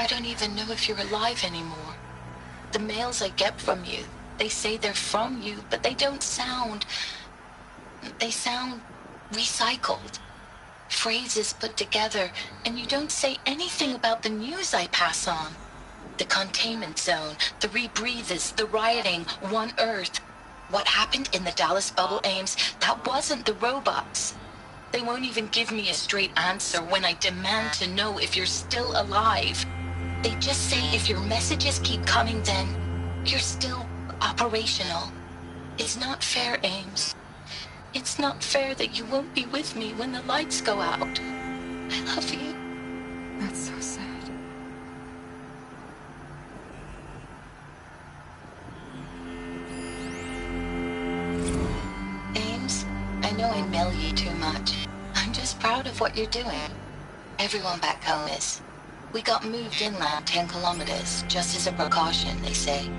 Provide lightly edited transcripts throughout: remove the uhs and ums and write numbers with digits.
I don't even know if you're alive anymore. The mails I get from you, they say they're from you, but they don't sound... They sound recycled. Phrases put together, and you don't say anything about the news I pass on. The containment zone, the rebreathers, the rioting, One Earth. What happened in the Dallas bubble, Ames, that wasn't the robots. They won't even give me a straight answer when I demand to know if you're still alive. They just say if your messages keep coming, then you're still operational. It's not fair, Ames. It's not fair that you won't be with me when the lights go out. I love you. That's so sad. Ames, I know I mail you too much. I'm just proud of what you're doing. Everyone back home is. We got moved inland 10 kilometers, just as a precaution, they say.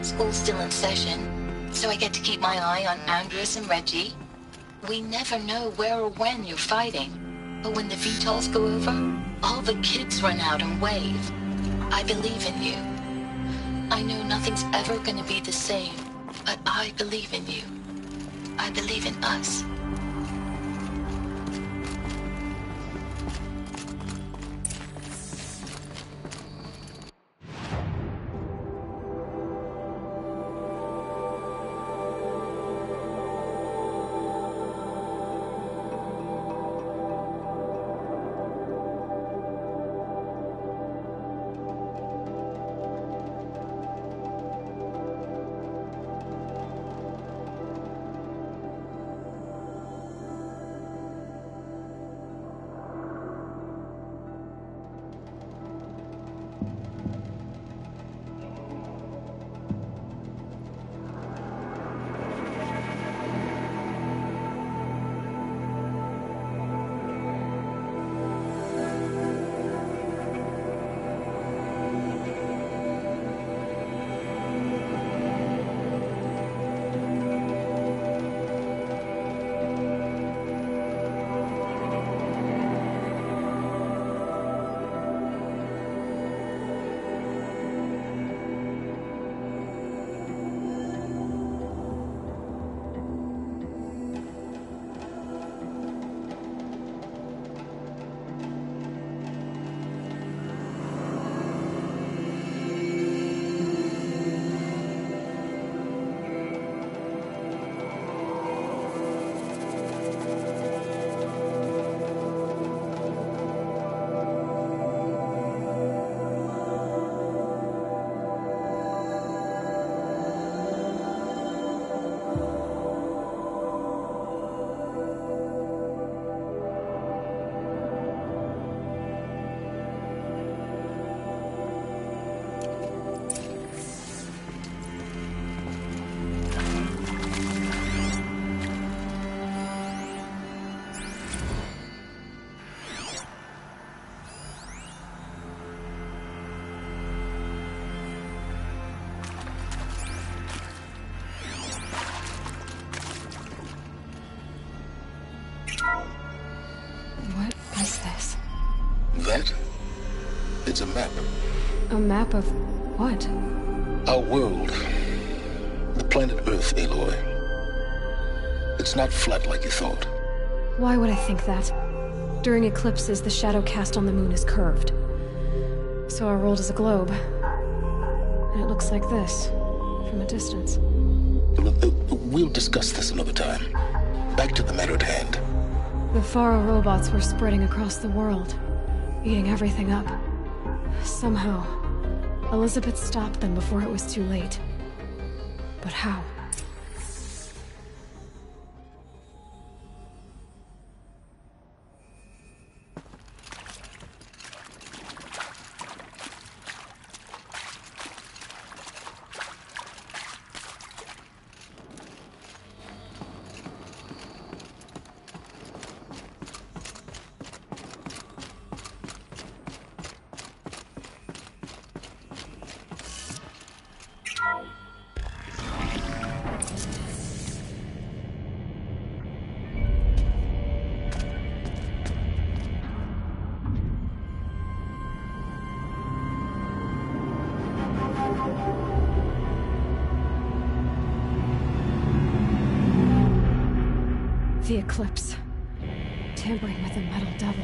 School's still in session, so I get to keep my eye on Andres and Reggie. We never know where or when you're fighting, but when the VTOLs go over, all the kids run out and wave. I believe in you. I know nothing's ever gonna be the same, but I believe in you. I believe in us. What is this? That? It's a map. A map of what? Our world. The planet Earth, Aloy. It's not flat like you thought. Why would I think that? During eclipses, the shadow cast on the moon is curved. So our world is a globe. And it looks like this, from a distance. We'll discuss this another time. Back to the matter at hand. The Faro robots were spreading across the world, eating everything up. Somehow, Elizabeth stopped them before it was too late. But how? The Eclipse. Tampering with the Metal Devil.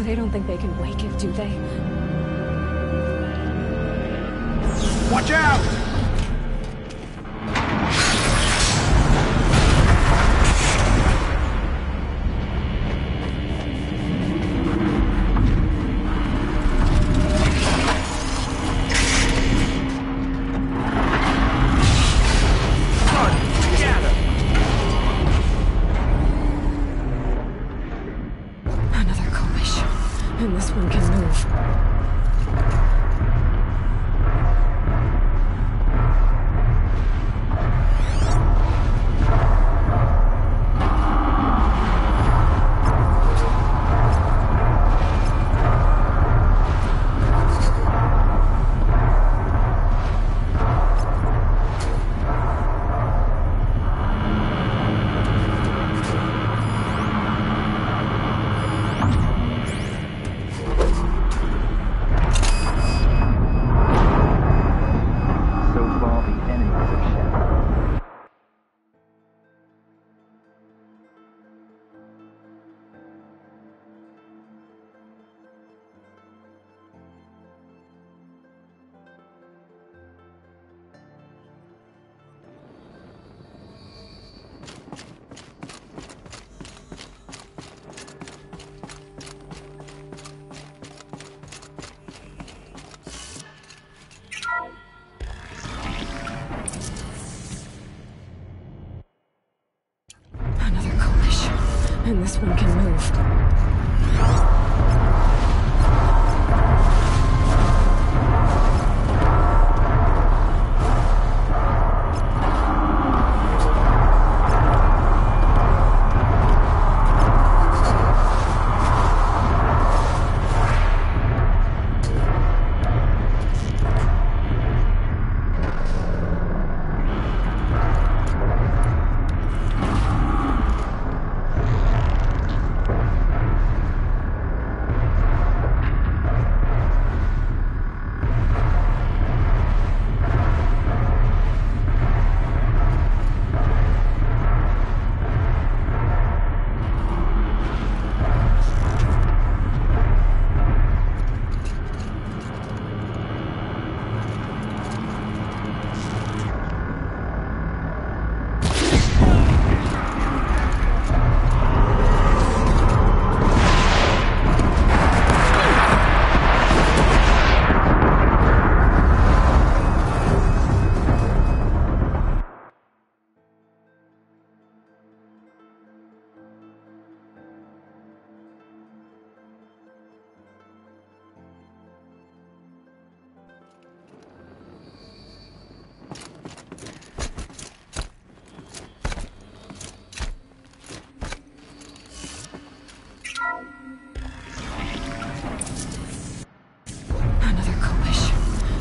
They don't think they can wake it, do they? Watch out! And this one can move. And this one can move.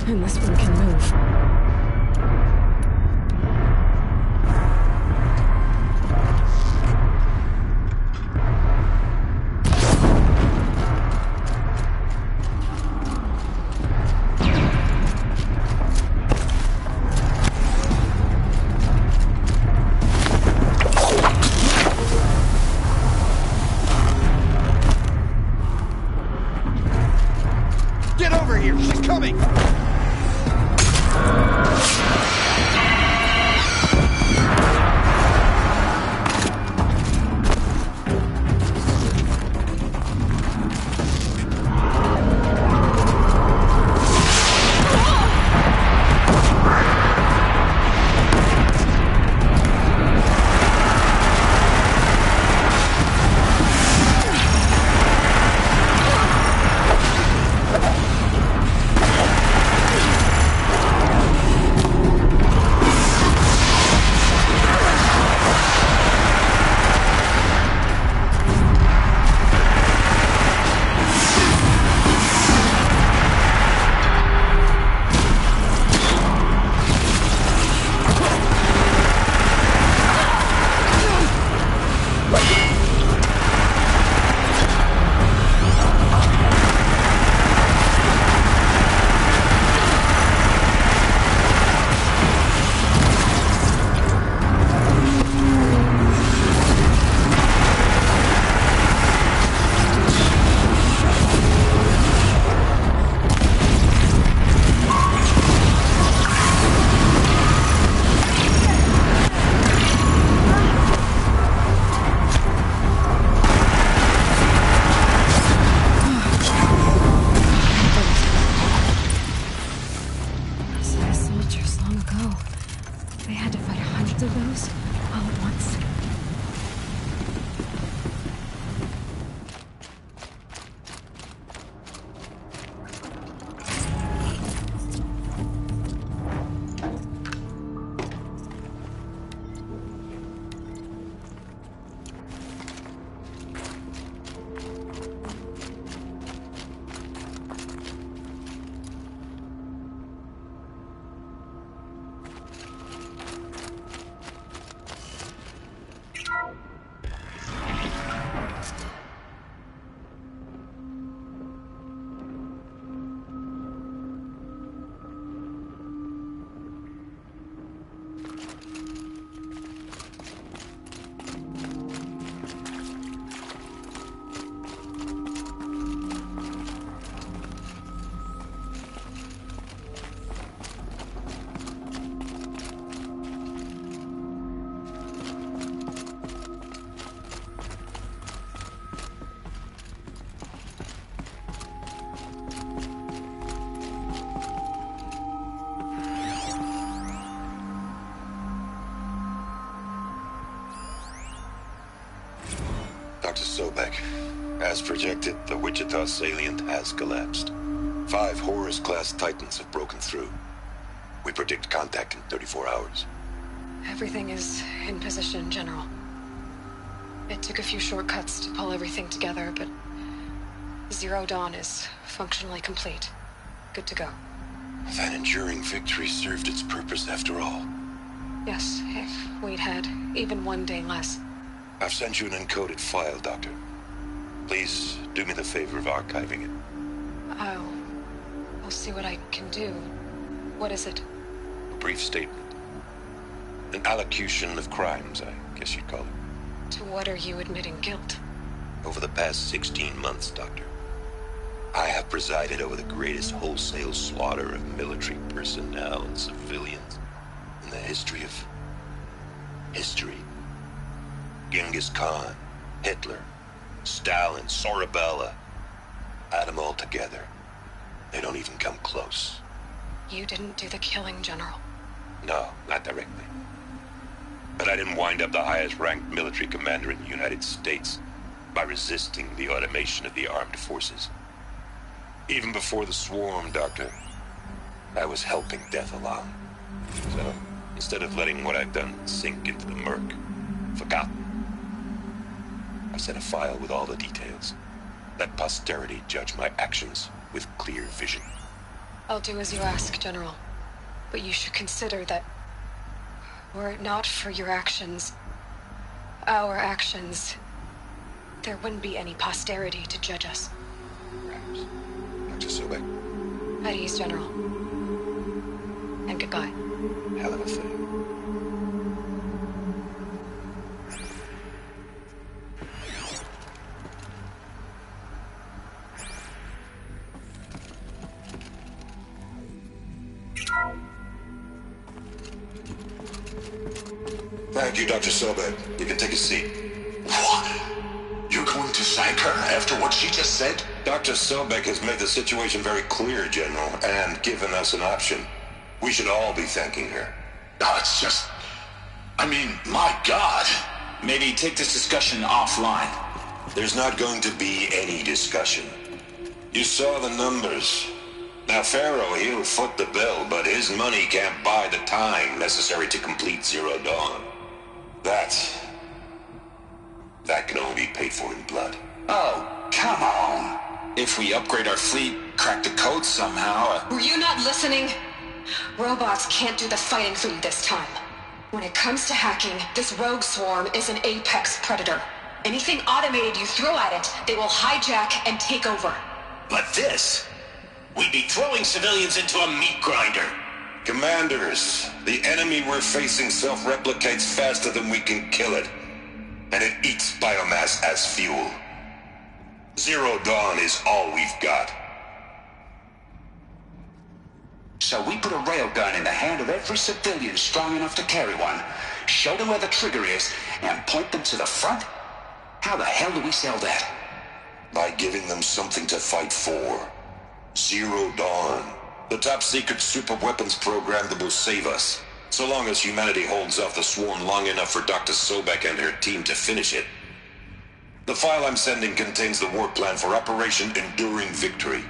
And this one can move. Get over here! She's coming! of those all at once. Dr. Sobek, as projected, the Wichita salient has collapsed. 5 Horus-class Titans have broken through. We predict contact in 34 hours. Everything is in position, General. It took a few shortcuts to pull everything together, but Zero Dawn is functionally complete. Good to go. That enduring victory served its purpose after all. Yes, if we'd had even one day less. I've sent you an encoded file, Doctor. Please do me the favor of archiving it. I'll see what I can do. What is it? A brief statement. An allocution of crimes, I guess you'd call it. To what are you admitting guilt? Over the past 16 months, Doctor, I have presided over the greatest wholesale slaughter of military personnel and civilians in the history of history. Genghis Khan, Hitler, Stalin, Sorabella. Add them all together. They don't even come close. You didn't do the killing, General. No, not directly. But I didn't wind up the highest-ranked military commander in the United States by resisting the automation of the armed forces. Even before the swarm, Doctor, I was helping death along. So, instead of letting what I've done sink into the murk, forgotten, I sent a file with all the details. Let posterity judge my actions with clear vision. I'll do as you ask, General. But you should consider that were it not for your actions, our actions, there wouldn't be any posterity to judge us. Perhaps. Dr. Sobek. At ease, General. And goodbye. Hell of a thing. Thank you, Dr. Sobek. You can take a seat. What? You're going to thank her after what she just said? Dr. Sobek has made the situation very clear, General, and given us an option. We should all be thanking her. No, it's just... I mean, my God. Maybe take this discussion offline. There's not going to be any discussion. You saw the numbers. Now, Pharaoh, he'll foot the bill, but his money can't buy the time necessary to complete Zero Dawn. That can only be paid for in blood. Oh, come on. If we upgrade our fleet, crack the code somehow... Were you not listening? Robots can't do the fighting for you this time. When it comes to hacking, this rogue swarm is an apex predator. Anything automated you throw at it, they will hijack and take over. But this... We'd be throwing civilians into a meat grinder. Commanders, the enemy we're facing self-replicates faster than we can kill it. And it eats biomass as fuel. Zero Dawn is all we've got. So we put a railgun in the hand of every civilian strong enough to carry one, show them where the trigger is, and point them to the front? How the hell do we sell that? By giving them something to fight for. Zero Dawn. The top secret superweapons program that will save us. So long as humanity holds off the swarm long enough for Dr. Sobek and her team to finish it. The file I'm sending contains the war plan for Operation Enduring Victory.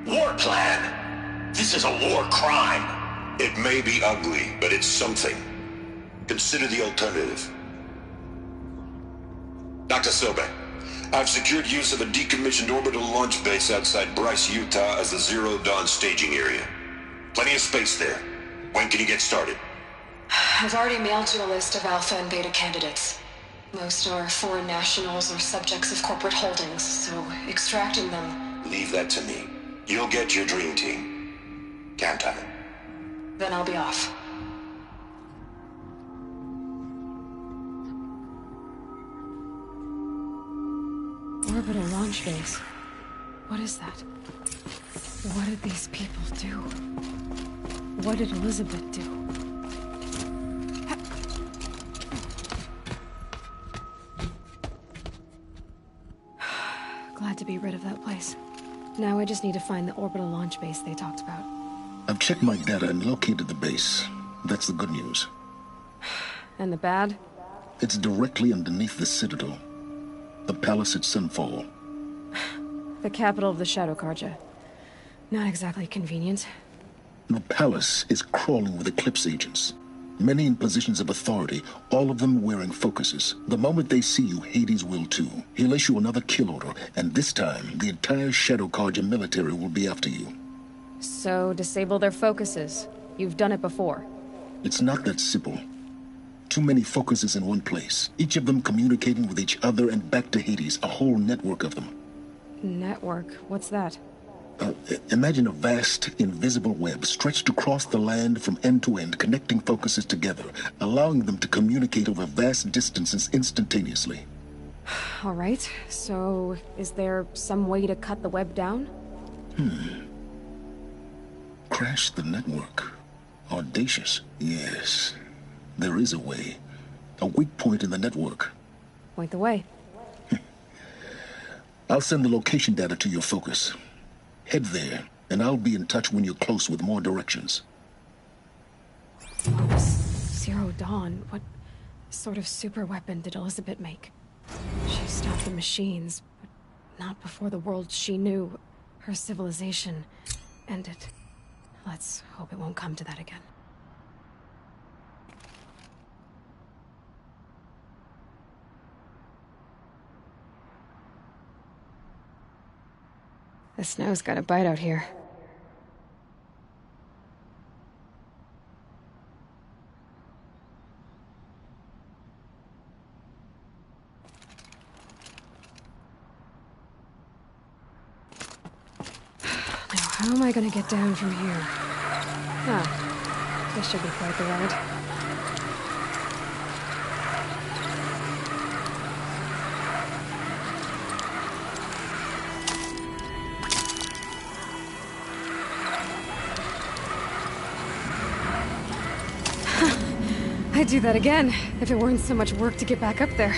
War plan? This is a war crime. It may be ugly, but it's something. Consider the alternative. Dr. Sobek, I've secured use of a decommissioned orbital launch base outside Bryce, Utah as the Zero Dawn staging area. Plenty of space there. When can you get started? I've already mailed you a list of Alpha and Beta candidates. Most are foreign nationals or subjects of corporate holdings, so extracting them... Leave that to me. You'll get your dream team. Count on it. Then I'll be off. Orbital launch base. What is that? What did these people do? What did Elizabeth do? Glad to be rid of that place. Now I just need to find the orbital launch base they talked about. I've checked my data and located the base. That's the good news. And the bad? It's directly underneath the Citadel. The palace at Sunfall. The capital of the Shadow Carja. Not exactly convenient. The palace is crawling with Eclipse agents. Many in positions of authority, all of them wearing focuses. The moment they see you, Hades will too. He'll issue another kill order, and this time, the entire Shadow Carja military will be after you. So, disable their focuses. You've done it before. It's not that simple. Too many focuses in one place, each of them communicating with each other and back to Hades, a whole network of them. Network? What's that? Imagine a vast, invisible web stretched across the land from end to end, connecting focuses together, allowing them to communicate over vast distances instantaneously. All right, so is there some way to cut the web down? Crash the network. Audacious. Yes, there is a way. A weak point in the network. Point the way. I'll send the location data to your focus. Head there, and I'll be in touch when you're close with more directions. Zero Dawn, what sort of super weapon did Elizabeth make? She stopped the machines, but not before the world she knew, her civilization, ended. Let's hope it won't come to that again. The snow's got a bite out here. Now, how am I gonna get down from here? Ah, this should be quite the ride. I'd do that again, if it weren't so much work to get back up there.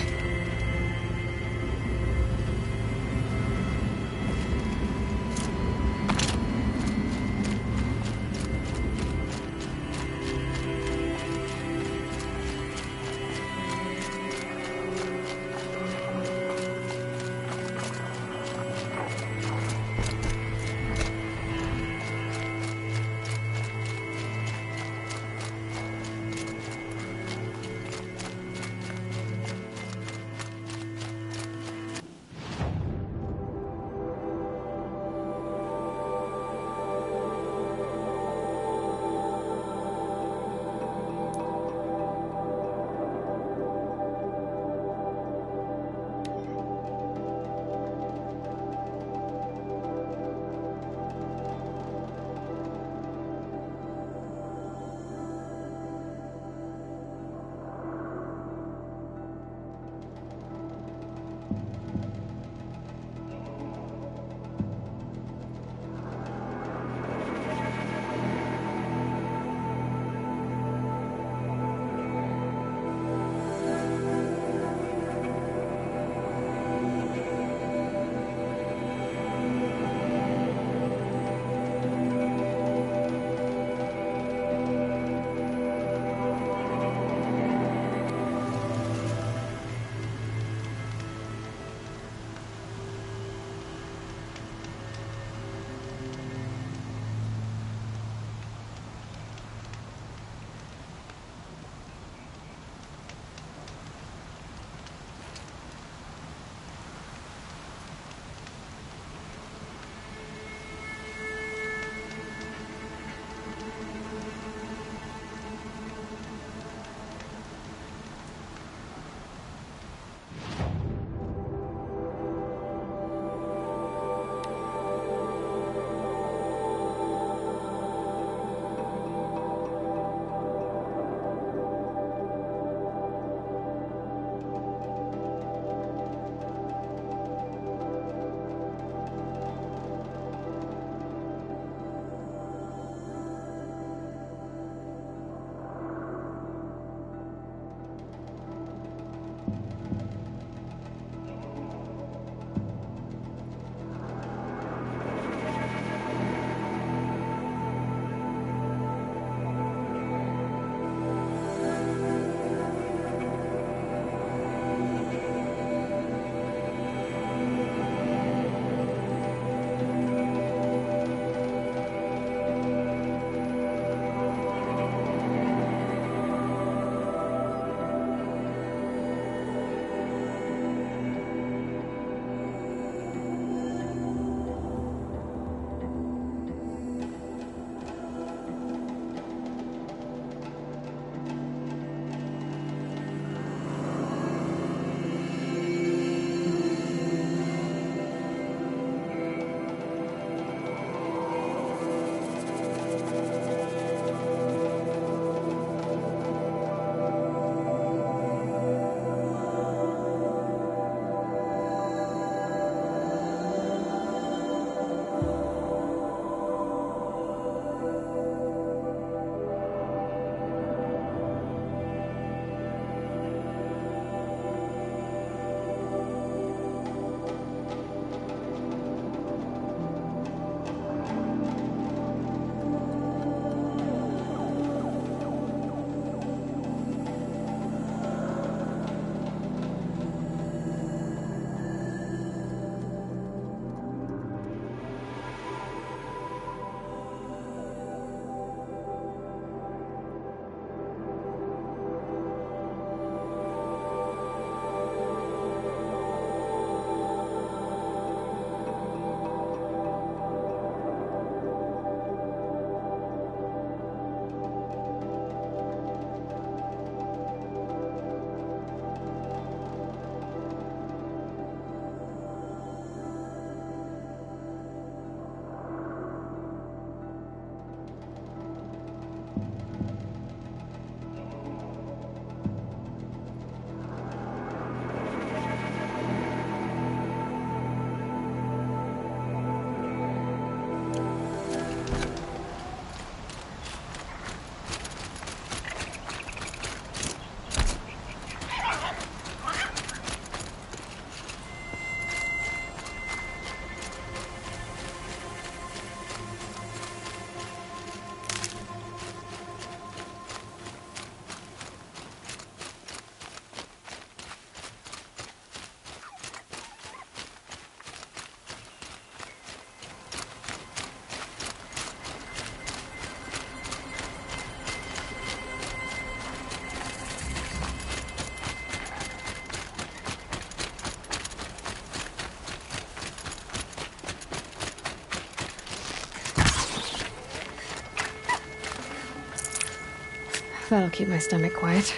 That'll keep my stomach quiet.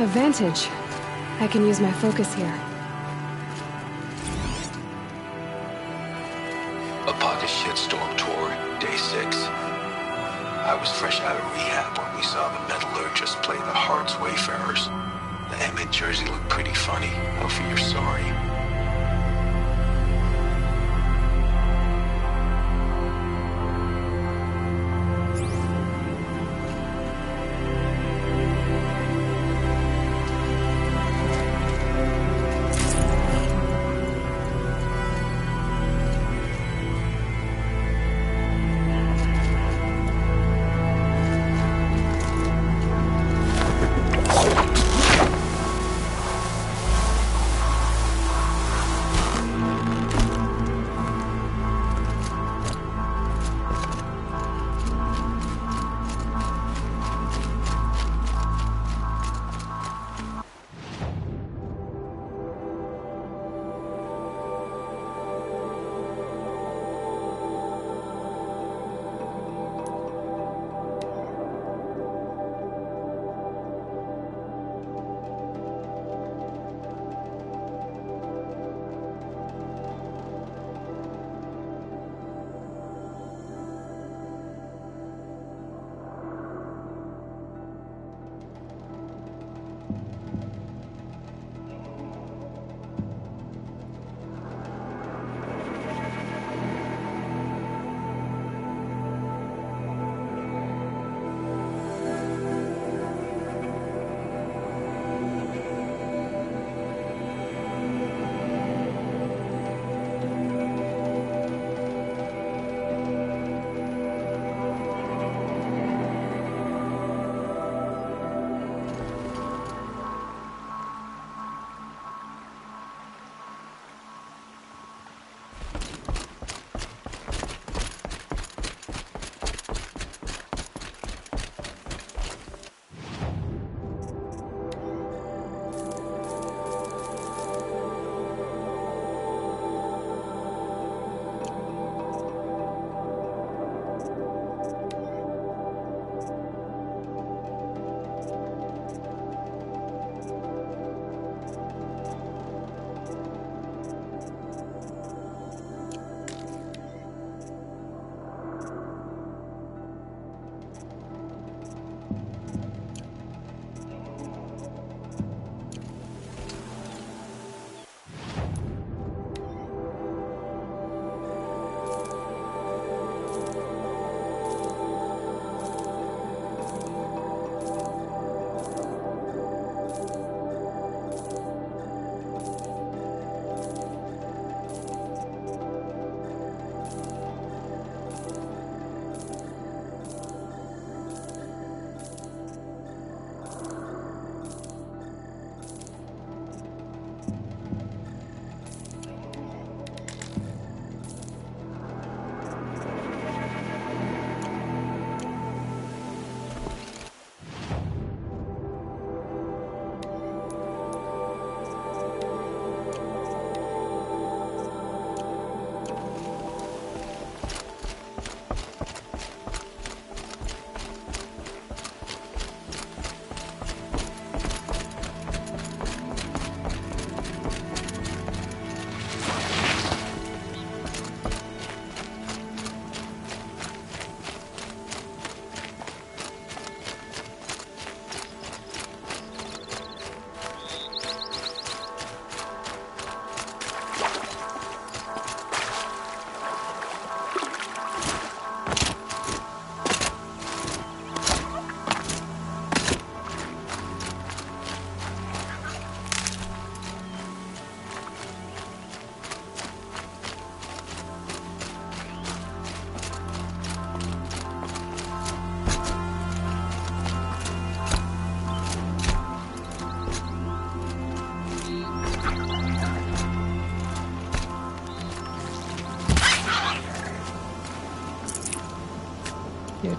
Advantage. I can use my focus here. A pocket shitstorm tour, day 6. I was fresh out of rehab when we saw the metallurgist play the Hearts Wayfarers. The M in Jersey looked pretty funny. I'll feel sorry.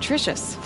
nutritious.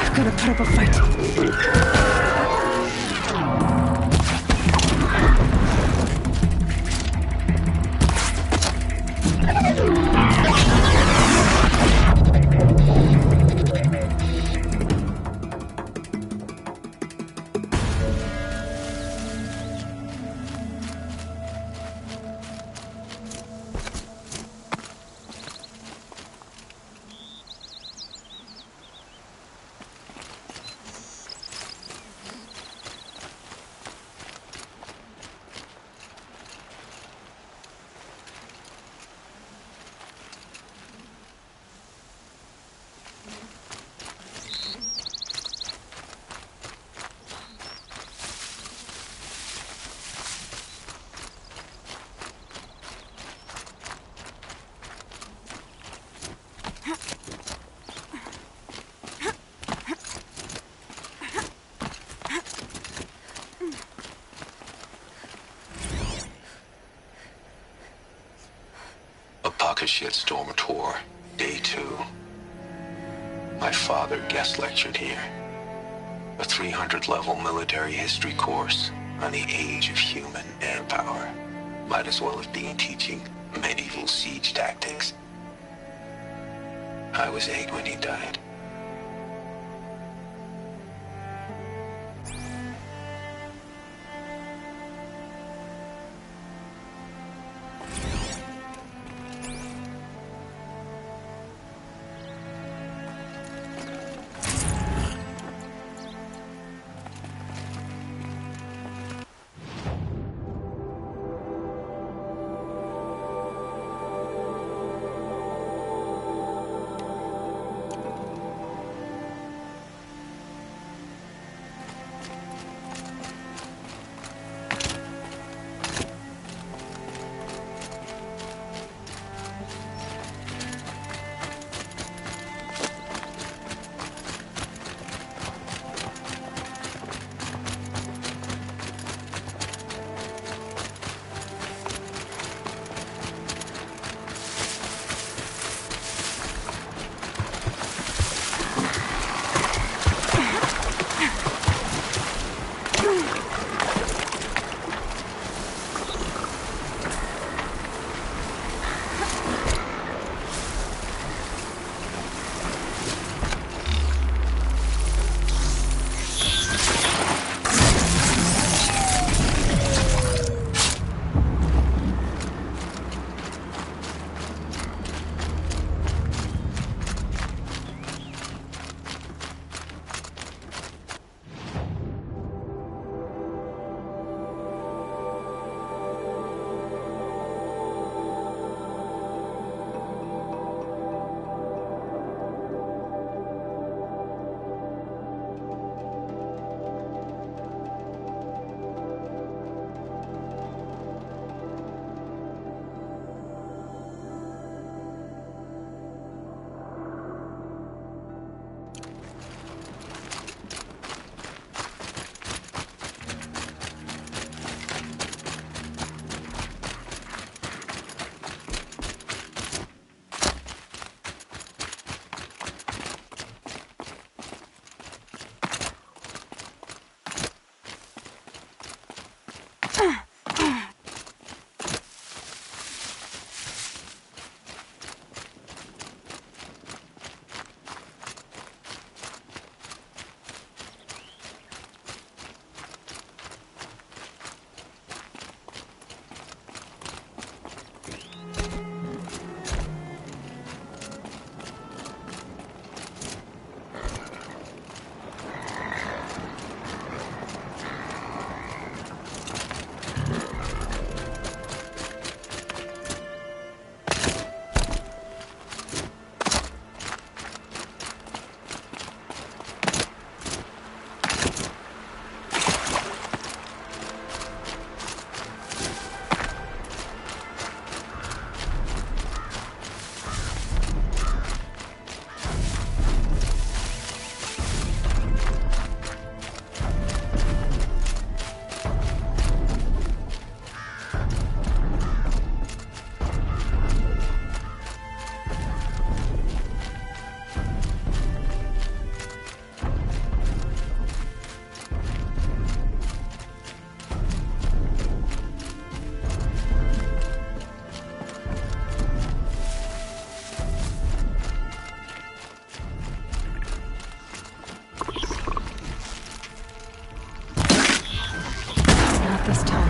I've got to put up a fight. Shitstorm tour, day 2. My father guest lectured here. A 300-level military history course on the age of human air power. Might as well have been teaching medieval siege tactics. I was 8 when he died. Not this time.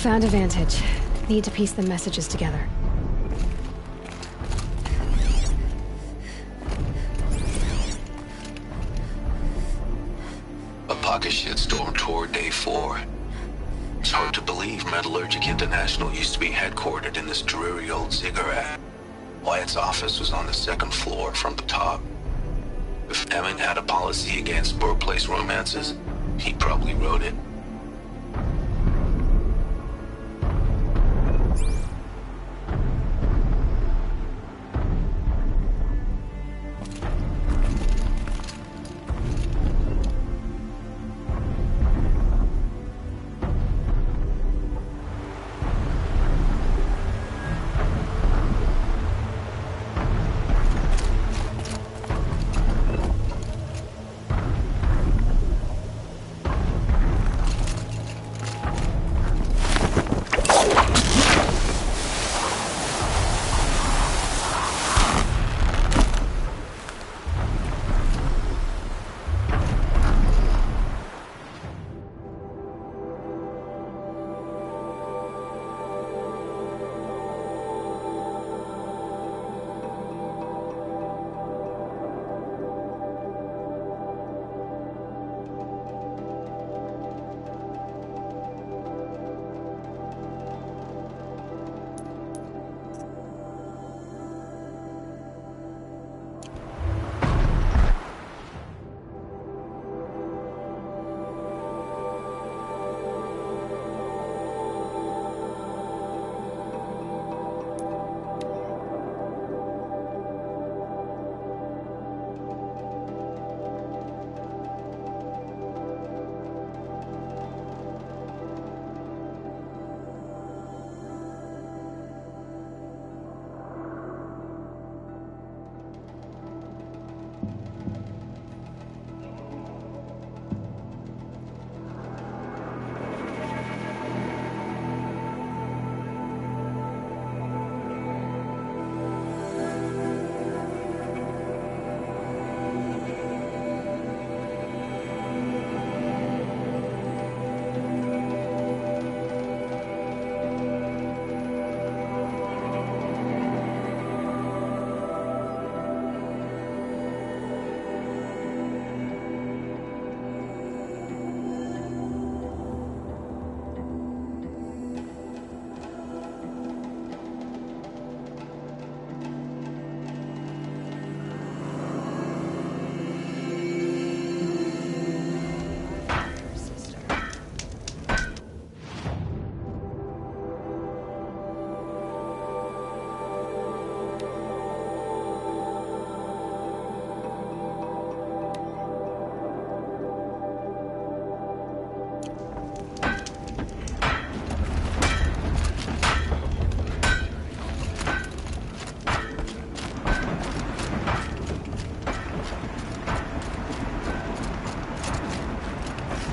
Found a vantage. Need to piece the messages together. A pocket shitstorm toward day 4. It's hard to believe Metallurgic International used to be headquartered in this dreary old ziggurat. Wyatt's office was on the 2nd floor from the top. If Emmett had a policy against workplace romances, he probably wrote it.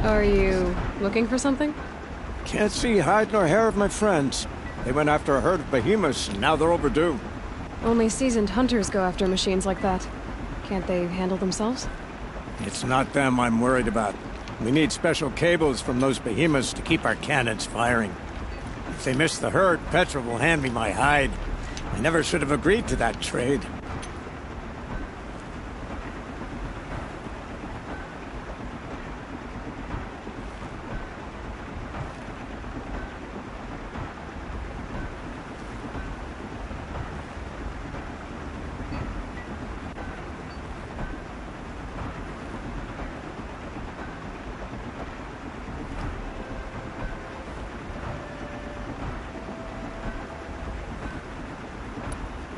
Are you looking for something? Can't see hide nor hair of my friends. They went after a herd of behemoths, and now they're overdue. Only seasoned hunters go after machines like that. Can't they handle themselves? It's not them I'm worried about. We need special cables from those behemoths to keep our cannons firing. If they miss the herd, Petra will hand me my hide. I never should have agreed to that trade.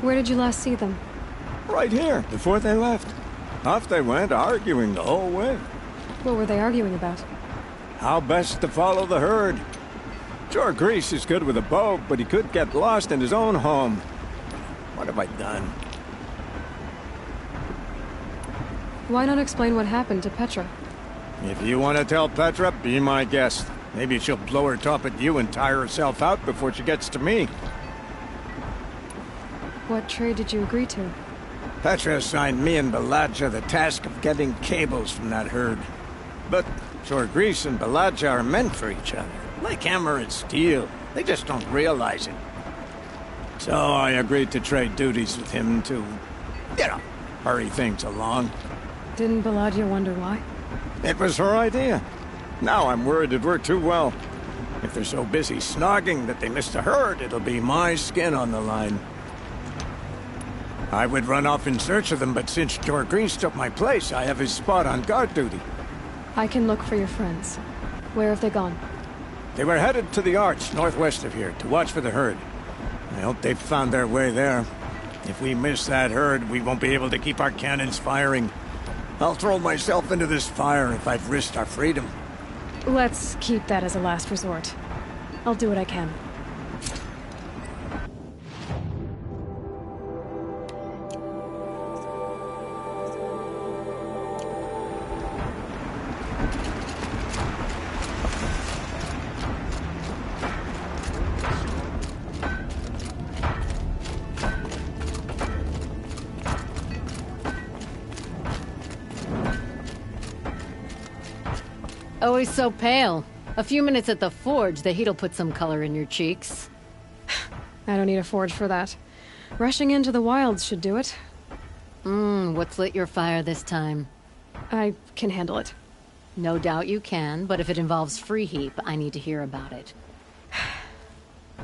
Where did you last see them? Right here, before they left. Off they went, arguing the whole way. What were they arguing about? How best to follow the herd. Sure, Grease is good with a bow, but he could get lost in his own home. What have I done? Why not explain what happened to Petra? If you want to tell Petra, be my guest. Maybe she'll blow her top at you and tire herself out before she gets to me. What trade did you agree to? Petra assigned me and Baladja the task of getting cables from that herd. But sure, Grease and Baladja are meant for each other. Like hammer and steel. They just don't realize it. So I agreed to trade duties with him to, hurry things along. Didn't Baladja wonder why? It was her idea. Now I'm worried it worked too well. If they're so busy snogging that they miss the herd, it'll be my skin on the line. I would run off in search of them, but since George Grease took my place, I have his spot on guard duty. I can look for your friends. Where have they gone? They were headed to the Arch, northwest of here, to watch for the herd. I hope they've found their way there. If we miss that herd, we won't be able to keep our cannons firing. I'll throw myself into this fire if I've risked our freedom. Let's keep that as a last resort. I'll do what I can. Always so pale. A few minutes at the forge, the heat'll put some color in your cheeks. I don't need a forge for that. Rushing into the wilds should do it. What's lit your fire this time? I can handle it. No doubt you can, but if it involves free heap, I need to hear about it.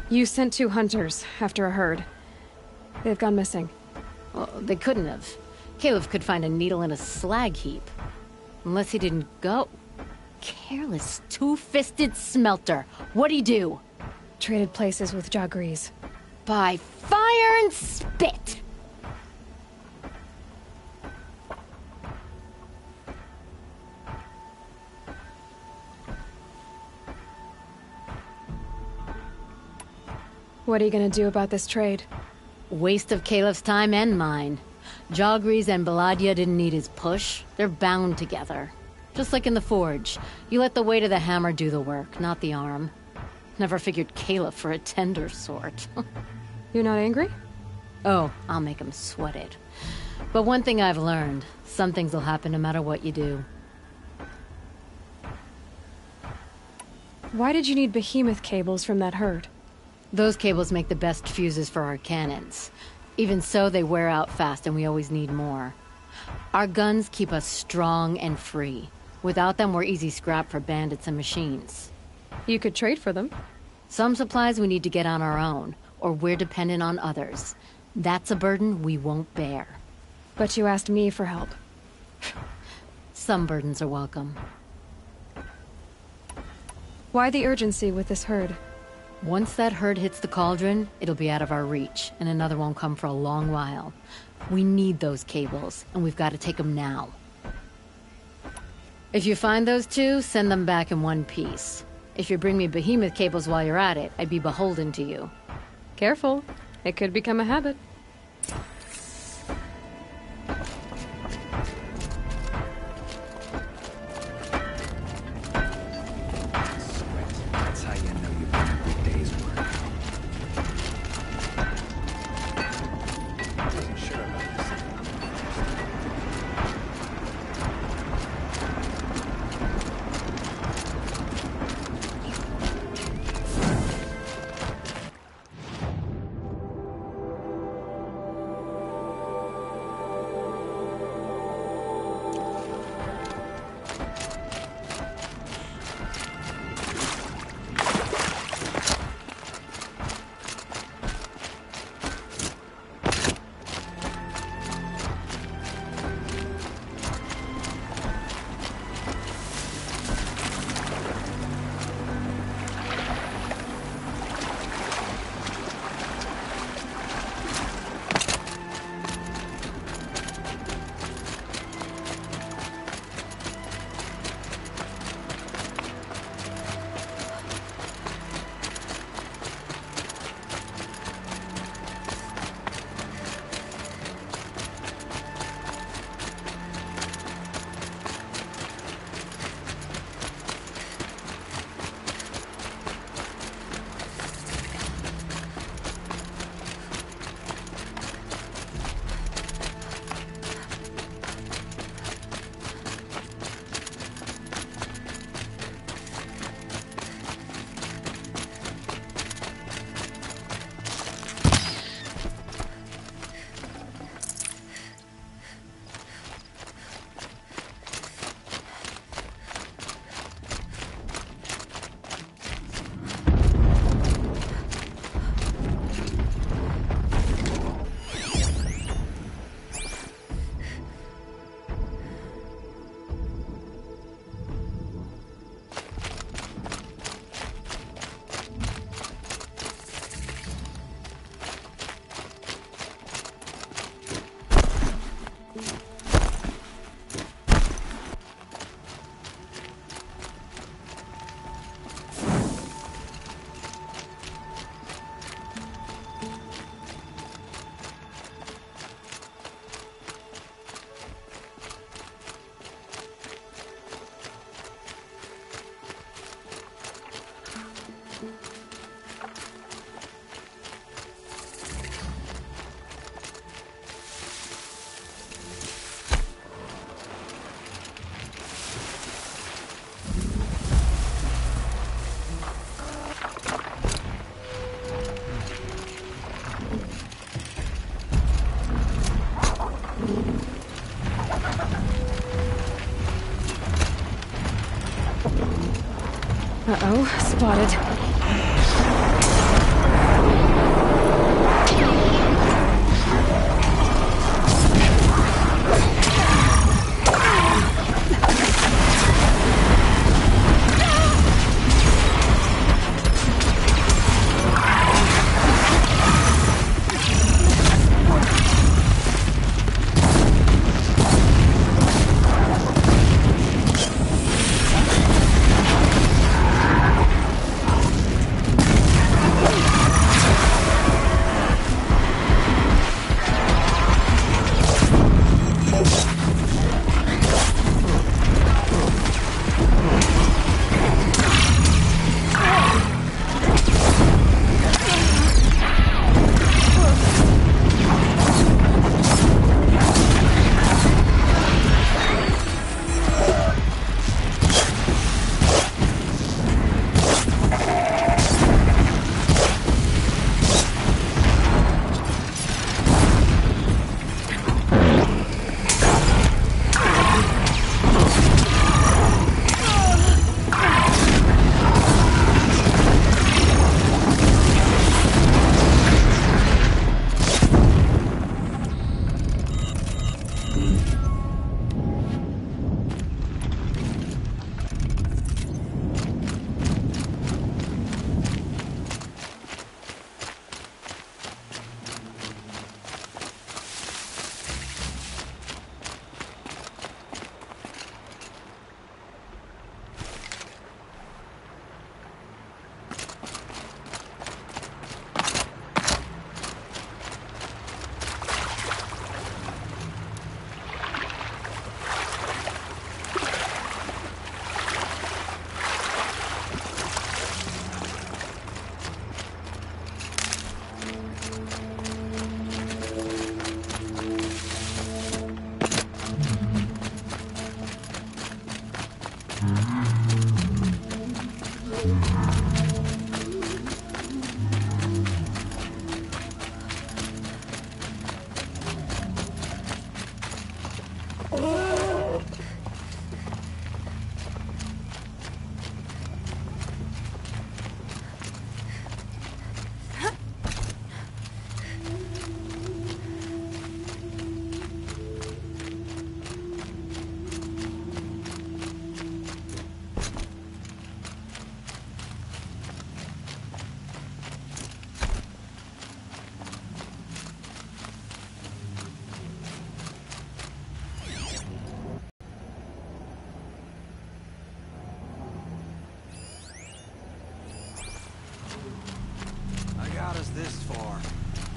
You sent 2 hunters after a herd. They've gone missing. Well, they couldn't have. Caleb could find a needle in a slag heap. Unless he didn't go. Careless, two-fisted smelter. What'd he do? Traded places with Jagrees. By fire and spit! What are you gonna do about this trade? Waste of Caleb's time and mine. Jagrees and Baladja didn't need his push. They're bound together. Just like in the forge. You let the weight of the hammer do the work, not the arm. Never figured Caleb for a tender sort. You're not angry? Oh, I'll make him sweat it. But one thing I've learned, some things will happen no matter what you do. Why did you need behemoth cables from that herd? Those cables make the best fuses for our cannons. Even so, they wear out fast and we always need more. Our guns keep us strong and free. Without them, we're easy scrap for bandits and machines. You could trade for them. Some supplies we need to get on our own, or we're dependent on others. That's a burden we won't bear. But you asked me for help. Some burdens are welcome. Why the urgency with this herd? Once that herd hits the cauldron, it'll be out of our reach, and another won't come for a long while. We need those cables, and we've got to take them now. If you find those 2, send them back in one piece. If you bring me behemoth cables while you're at it, I'd be beholden to you. Careful. It could become a habit. That's how you know you've done a good day's work. Uh-oh, spotted.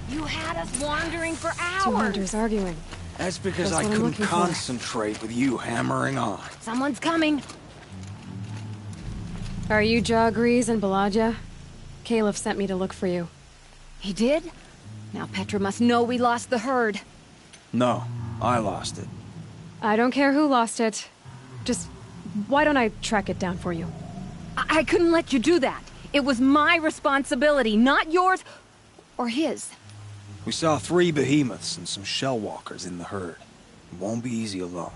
You had us wandering for hours. Two hunters arguing. That's because That's I what I'm couldn't looking for. concentrate with you hammering on. Someone's coming. Are you Jagrees and Balaja? Caliph sent me to look for you. He did? Now Petra must know we lost the herd. No, I lost it. I don't care who lost it. Just, why don't I track it down for you? I couldn't let you do that. It was my responsibility, not yours or his. We saw 3 behemoths and some shell walkers in the herd. It won't be easy alone.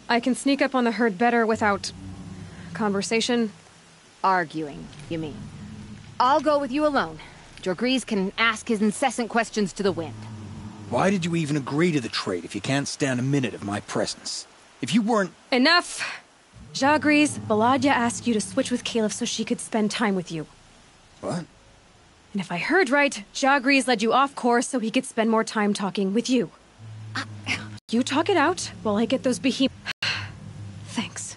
I can sneak up on the herd better without... conversation. Arguing, you mean? I'll go with you alone. Jagrees can ask his incessant questions to the wind. Why did you even agree to the trade if you can't stand a minute of my presence? If you weren't... Enough! Jagrees, Balaja asked you to switch with Caliph so she could spend time with you. What? And if I heard right, Jagrees led you off course so he could spend more time talking with you. You talk it out while I get those behemoths. Thanks.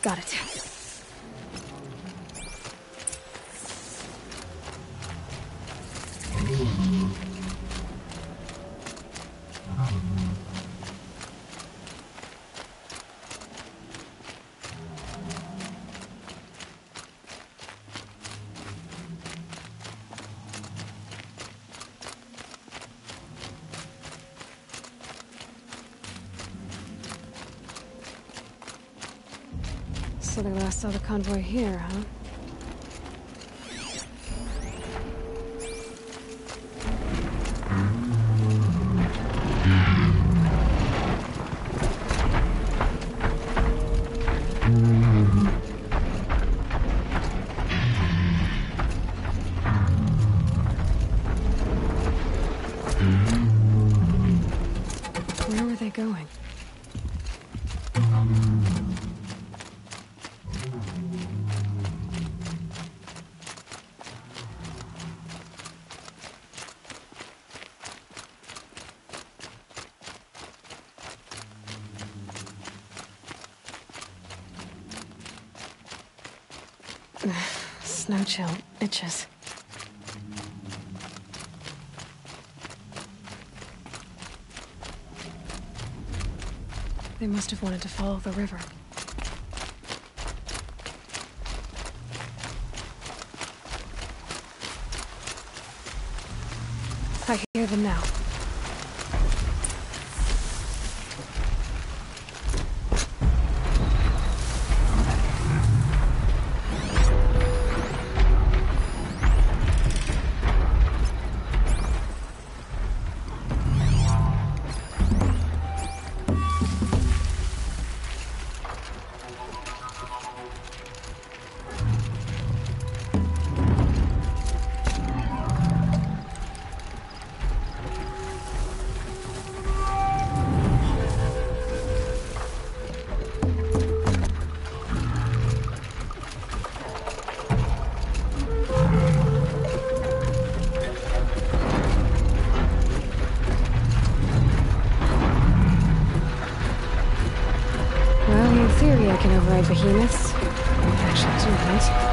Got it. So they last saw the convoy here, huh? Where were they going? Snow chill itches. They must have wanted to follow the river. I hear them now. In theory, I can override behemoths. I actually do that.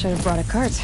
Should have brought a cart.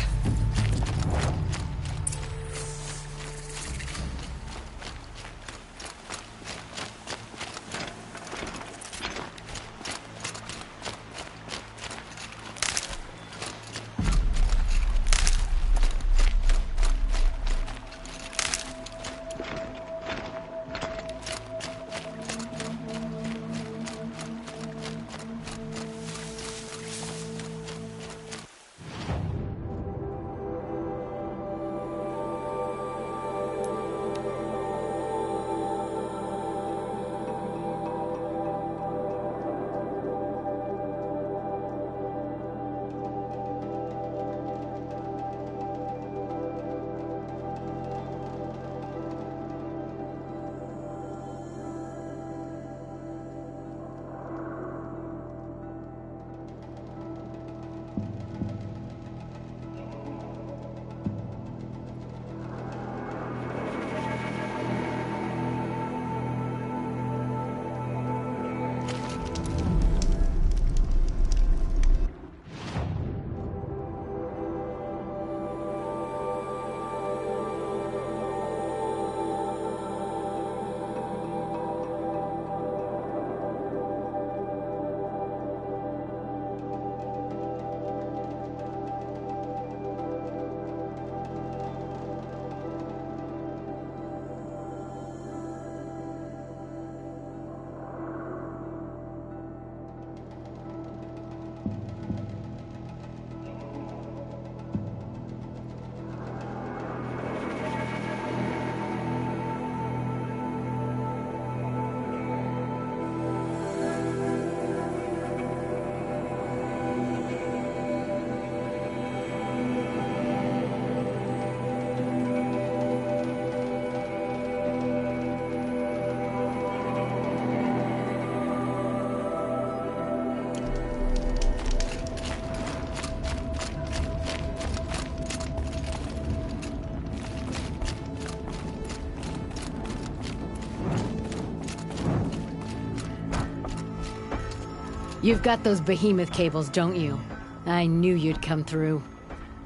You've got those behemoth cables, don't you? I knew you'd come through.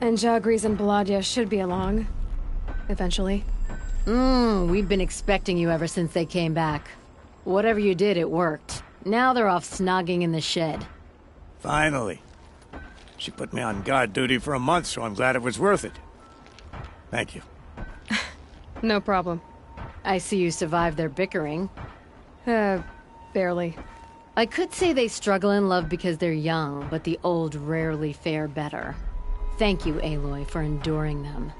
And Jagris and Baladia should be along. Eventually. We've been expecting you ever since they came back. Whatever you did, it worked. Now they're off snogging in the shed. Finally. She put me on guard duty for a month, so I'm glad it was worth it. Thank you. No problem. I see you survived their bickering. Barely. I could say they struggle in love because they're young, but the old rarely fare better. Thank you, Aloy, for enduring them.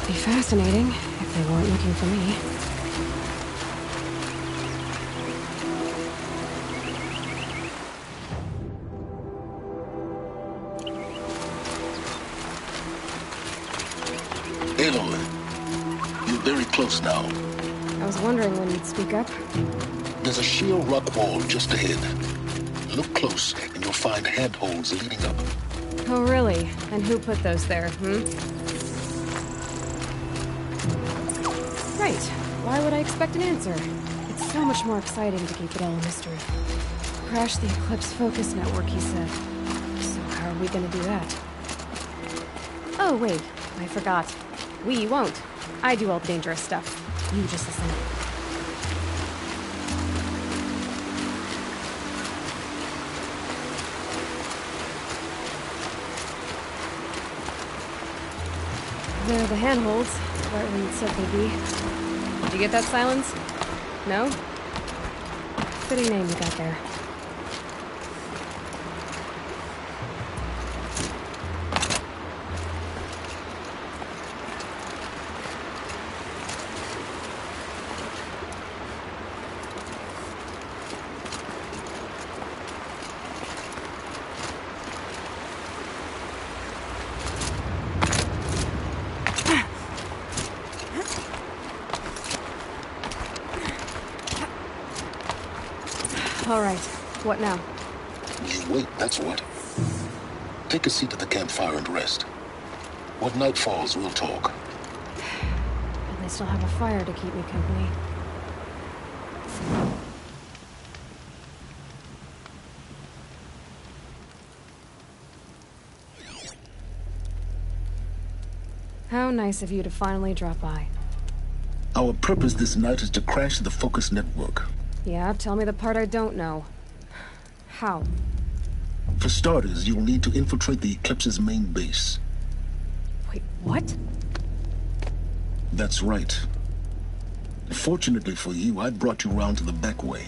Be fascinating if they weren't looking for me. Aloy, you're very close now. I was wondering when you'd speak up. There's a sheer rock wall just ahead. Look close, and you'll find handholds leading up. Oh, really? And who put those there, Right. Why would I expect an answer? It's so much more exciting to keep it all a mystery. Crash the Eclipse focus network, he said. So how are we gonna do that? Oh, wait. I forgot. We won't. I do all the dangerous stuff. You just listen. There are the handholds, right where you said they'd be. Did you get that, Silence? No? Fitting name you got there. All right. What now? You wait, that's what. Take a seat at the campfire and rest. When night falls, we'll talk. At least I'll have a fire to keep me company. How nice of you to finally drop by. Our purpose this night is to crash the focus network. Yeah, tell me the part I don't know. How? For starters, you'll need to infiltrate the Eclipse's main base. Wait, what? That's right. Fortunately for you, I brought you round to the back way.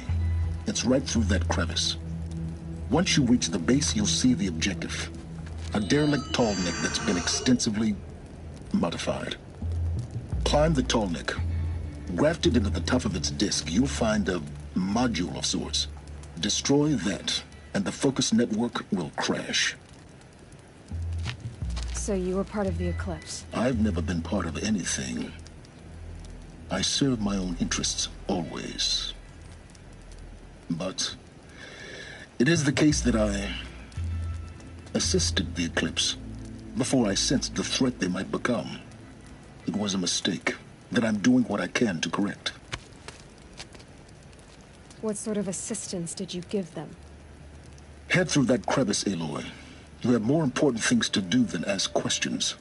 It's right through that crevice. Once you reach the base, you'll see the objective. A derelict tall neck that's been extensively modified. Climb the tall neck. Grafted into the top of its disk, you'll find a module of sorts. Destroy that, and the focus network will crash. So you were part of the Eclipse? I've never been part of anything. I serve my own interests, always. But it is the case that I assisted the Eclipse before I sensed the threat they might become. It was a mistake that I'm doing what I can to correct. What sort of assistance did you give them? Head through that crevice, Aloy. You have more important things to do than ask questions.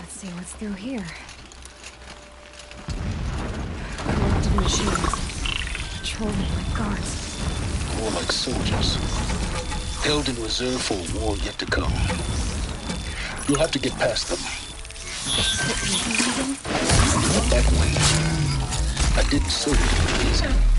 See what's through here. Corrupted machines. Patrolling like guards. More like soldiers. Held in reserve for a war yet to come. You'll have to get past them. Not that way. I didn't say it was easy.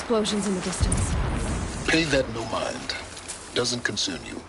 explosions in the distance. Pay that no mind. Doesn't concern you.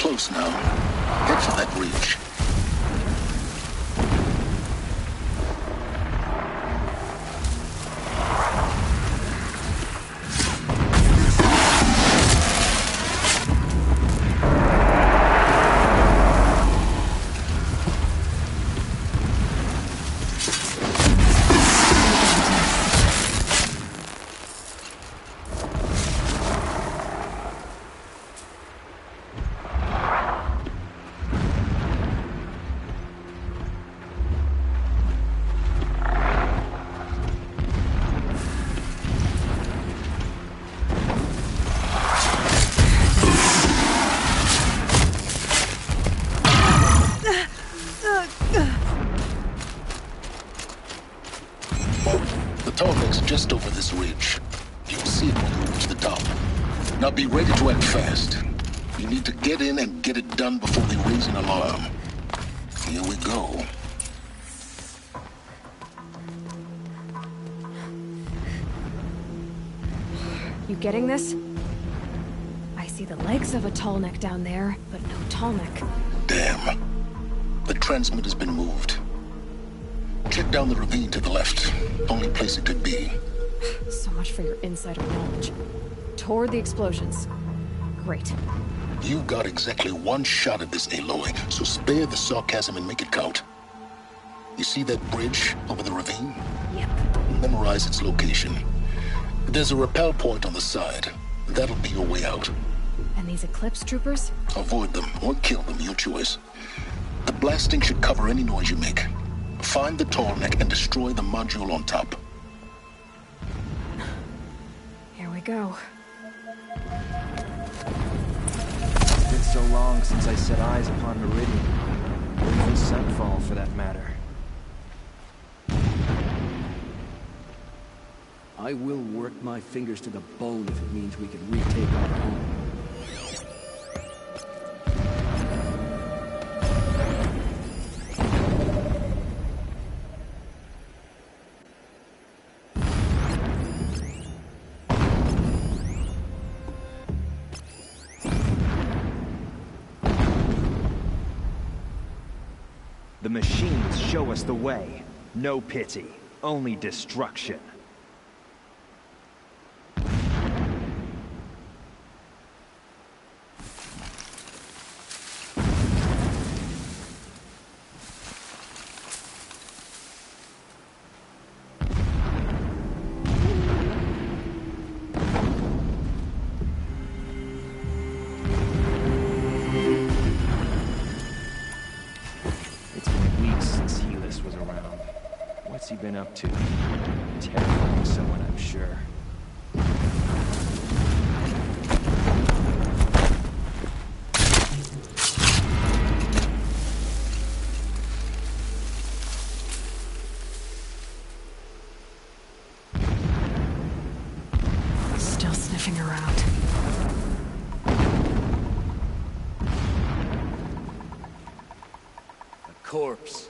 close now. Head for that ridge. The tarmac just over this ridge. You'll see it when you reach the top. Now be ready to act fast. You need to get in and get it done before they raise an alarm. Here we go. You getting this? I see the legs of a tall neck down there, but no tall neck. Damn. The transmitter's been moved. Check down the ravine to the left. Only place it could be. So much for your insider knowledge. Toward the explosions. Great. You've got exactly one shot at this, Aloy, so spare the sarcasm and make it count. You see that bridge over the ravine? Yep. Memorize its location. There's a rappel point on the side. That'll be your way out. And these Eclipse troopers? Avoid them or kill them, your choice. The blasting should cover any noise you make. Find the tall neck and destroy the module on top. Here we go. It's been so long since I set eyes upon Meridian. Or even Sunfall, for that matter. I will work my fingers to the bone if it means we can retake our home. The machines show us the way. No pity, only destruction. What's he been up to? Terrifying someone, I'm sure. Still sniffing around. A corpse.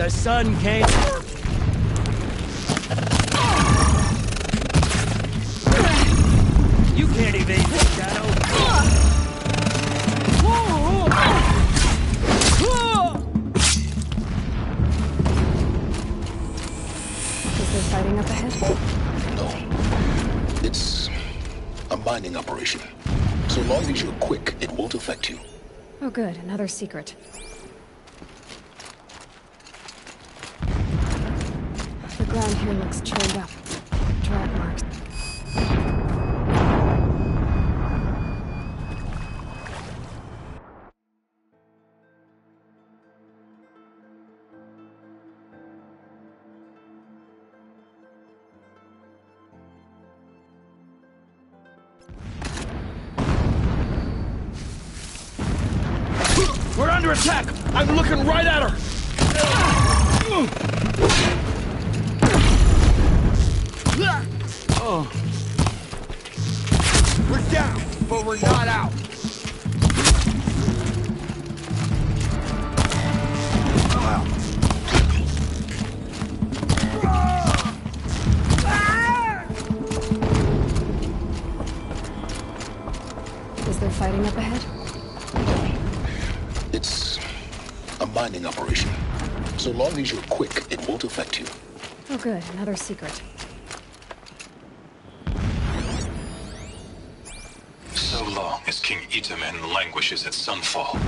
The sun came... You can't evade the shadow. Is there fighting up ahead? No. It's a mining operation. So long as you're quick, it won't affect you. Oh good, another secret. The ground here looks churned up. Drag marks. We're under attack! I'm looking right at her! Oh. We're down, but we're not out. Is there fighting up ahead? It's a mining operation. So long as you're quick, it won't affect you. Oh good, another secret. So long as King Itamen languishes at Sunfall,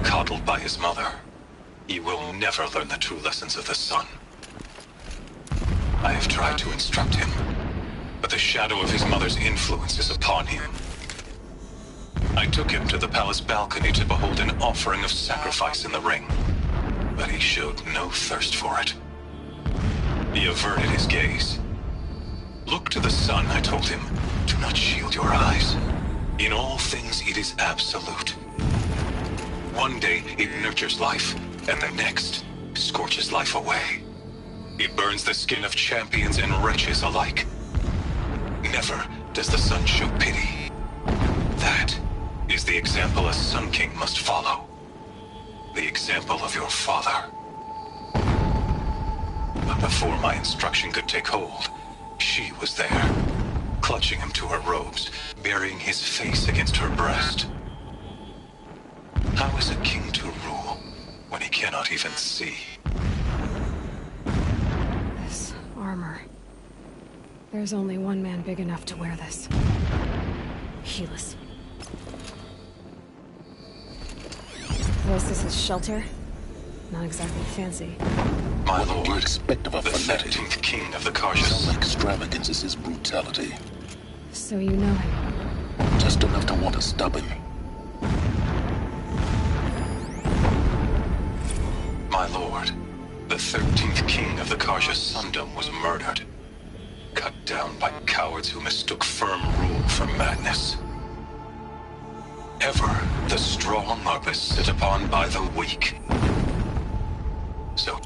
coddled by his mother, he will never learn the true lessons of the sun. I have tried to instruct him, but the shadow of his mother's influence is upon him. I took him to the palace balcony to behold an offering of sacrifice in the ring, but he showed no thirst for it. He averted his gaze. Look to the sun, I told him. Do not shield your eyes. In all things, it is absolute. One day, it nurtures life, and the next, scorches life away. It burns the skin of champions and wretches alike. Never does the sun show pity. That is the example a Sun King must follow. The example of your father. But before my instruction could take hold, she was there, clutching him to her robes, burying his face against her breast. How is a king to rule when he cannot even see? This armor. There's only one man big enough to wear this. Helis. This is his shelter? Not exactly fancy. My What lord, do you expect of a the fanatic? 13th king of the Karjas. Some extravagance is his brutality. So you know him? Just enough to want to stop him. My lord, the 13th king of the Karja Sundom was murdered. Cut down by cowards who mistook firm rule for madness. Ever the strong are beset upon by the weak. So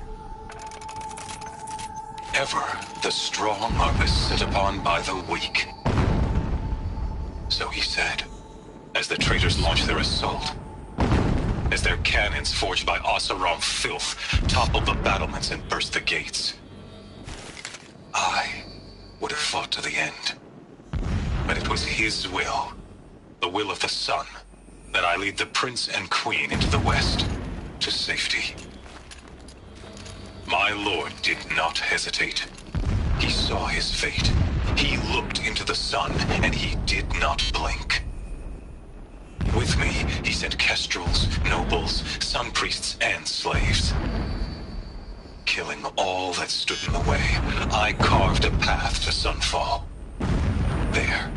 ever the strong are beset upon by the weak. So he said, as the traitors launched their assault, as their cannons forged by Oseram filth toppled the battlements and burst the gates. I would have fought to the end. But it was his will, the will of the sun, that I lead the prince and queen into the west, to safety. My lord did not hesitate. He saw his fate. He looked into the sun, and he did not blink. With me, he sent kestrels, nobles, sun priests, and slaves. Killing all that stood in the way, I carved a path to Sunfall. There,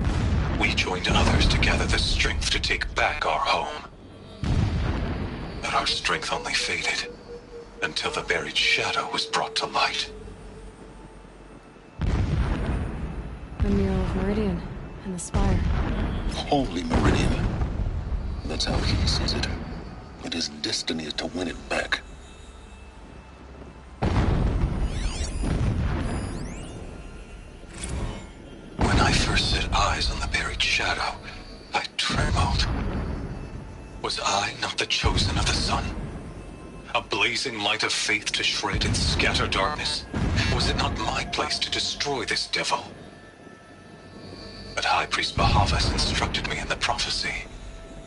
we joined others to gather the strength to take back our home. But our strength only faded, until the buried shadow was brought to light. The mural of Meridian and the spire. Holy Meridian. That's how he sees it. And his destiny is to win it back. When I first set eyes on the buried shadow, I trembled. Was I not the chosen of the sun? A blazing light of faith to shred and scatter darkness? Was it not my place to destroy this devil? But High Priest Bahavas instructed me in the prophecy,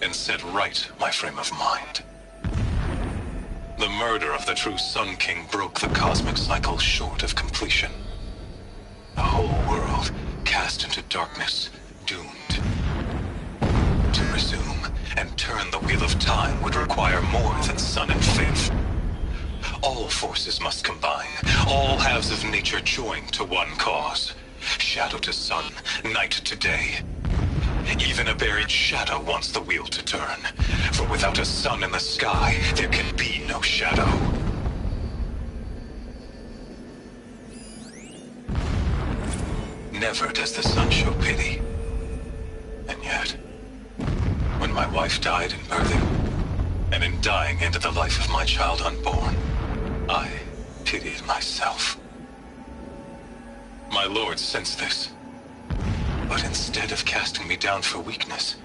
and set right my frame of mind. The murder of the true Sun King broke the cosmic cycle short of completion. The whole world cast into darkness, doomed. To resume and turn the wheel of time would require more than sun and faith. All forces must combine, all halves of nature join to one cause. Shadow to sun, night to day. Even a buried shadow wants the wheel to turn, for without a sun in the sky, there can be no shadow. Never does the sun show pity. And yet, when my wife died in birthing, and in dying ended the life of my child unborn, I pitied myself. My lord sensed this, but instead of casting me down for weakness,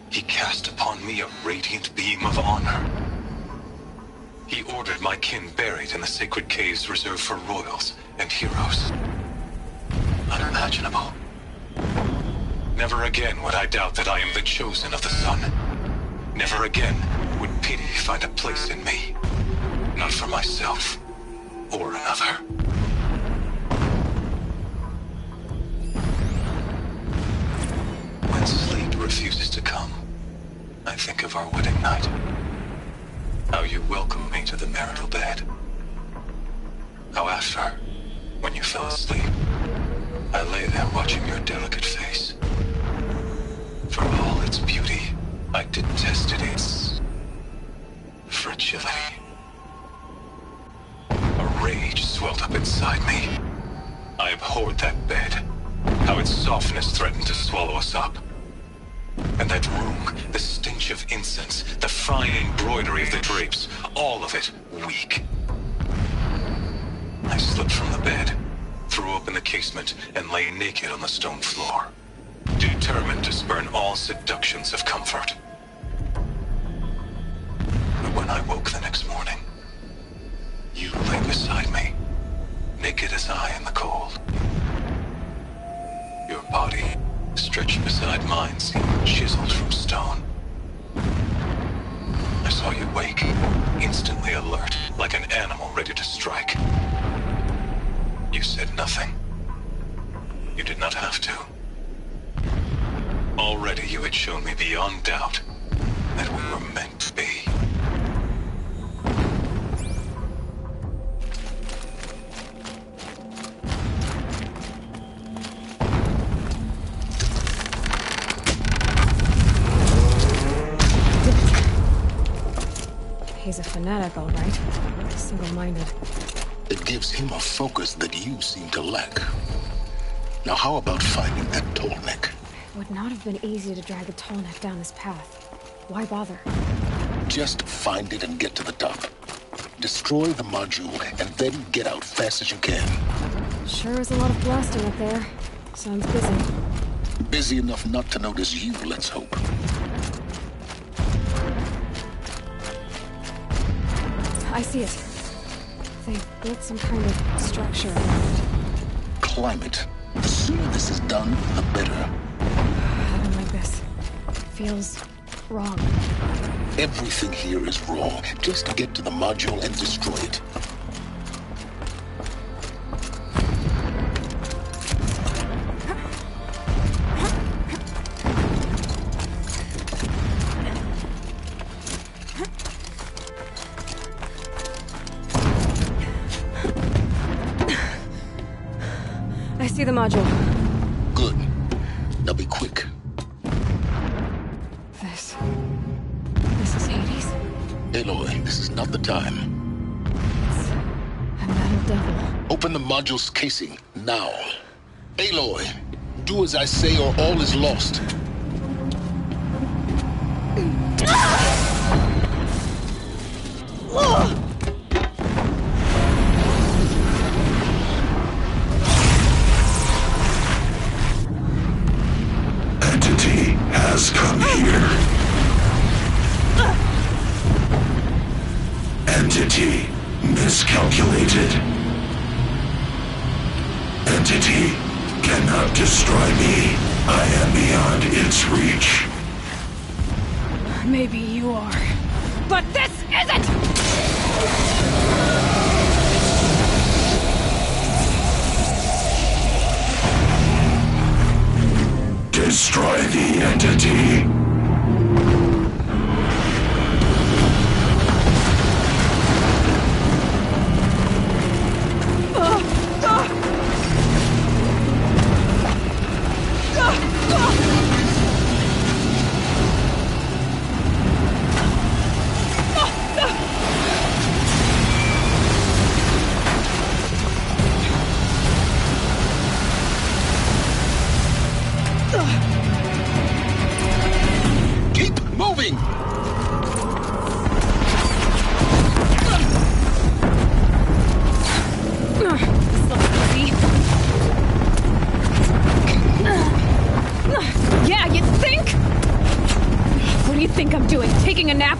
he cast upon me a radiant beam of honor. He ordered my kin buried in the sacred caves reserved for royals and heroes. Unimaginable. Never again would I doubt that I am the chosen of the sun. Never again would pity find a place in me. Not for myself or another. When sleep refuses to come, I think of our wedding night. How you welcomed me to the marital bed. How after, when you fell asleep, I lay there watching your delicate face. For all its beauty, I detested its fragility. A rage swelled up inside me. I abhorred that bed, how its softness threatened to swallow us up. And that room, the stench of incense, the fine embroidery of the drapes, all of it weak. I slipped from the bed, threw open the casement, and lay naked on the stone floor, determined to spurn all seductions of comfort. But when I woke the next morning, you lay beside me, naked as I in the cold. Your body, stretched beside mine, seemed chiseled from stone. I saw you wake, instantly alert, like an animal ready to strike. You said nothing. You did not have to. Already you had shown me beyond doubt that we were meant to be. He's a fanatic, all right. Single-minded. It gives him a focus that you seem to lack. Now how about finding that Tallneck? It would not have been easy to drag a Tallneck down this path. Why bother? Just find it and get to the top. Destroy the module and then get out fast as you can. Sure is a lot of blasting up there. Sounds busy. Busy enough not to notice you, let's hope. I see it. They built some kind of structure around it. Climb it. The sooner this is done, the better. I don't like this. Feels wrong. Everything here is wrong. Just get to the module and destroy it. I see the module. Good. Now be quick. This is Hades? Aloy, this is not the time. It's a metal devil. Open the module's casing, now. Aloy, do as I say or all is lost. Entity has come here. Entity miscalculated. Entity cannot destroy me. I am beyond its reach. Maybe you are. But this isn't! Destroy the entity. Keep moving! Yeah, you think? What do you think I'm doing? Taking a nap?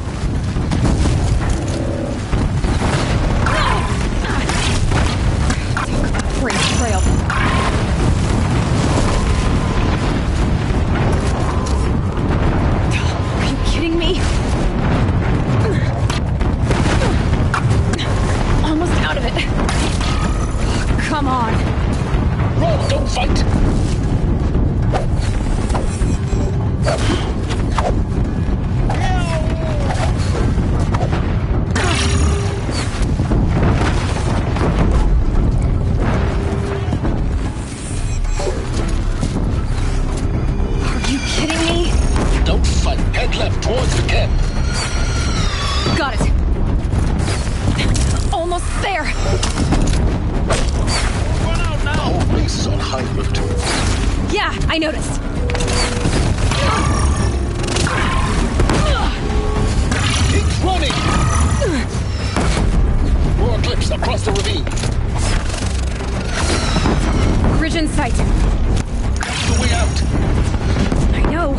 Great trail. Are you kidding me? Almost out of it. Come on. Run, don't fight! Are you kidding me? Don't fight. Head left towards the camp. Got it. Almost there. The whole base is on high alert. Yeah, I noticed. Keep running! More clips across the ravine. Bridge in sight. That's the way out. I know.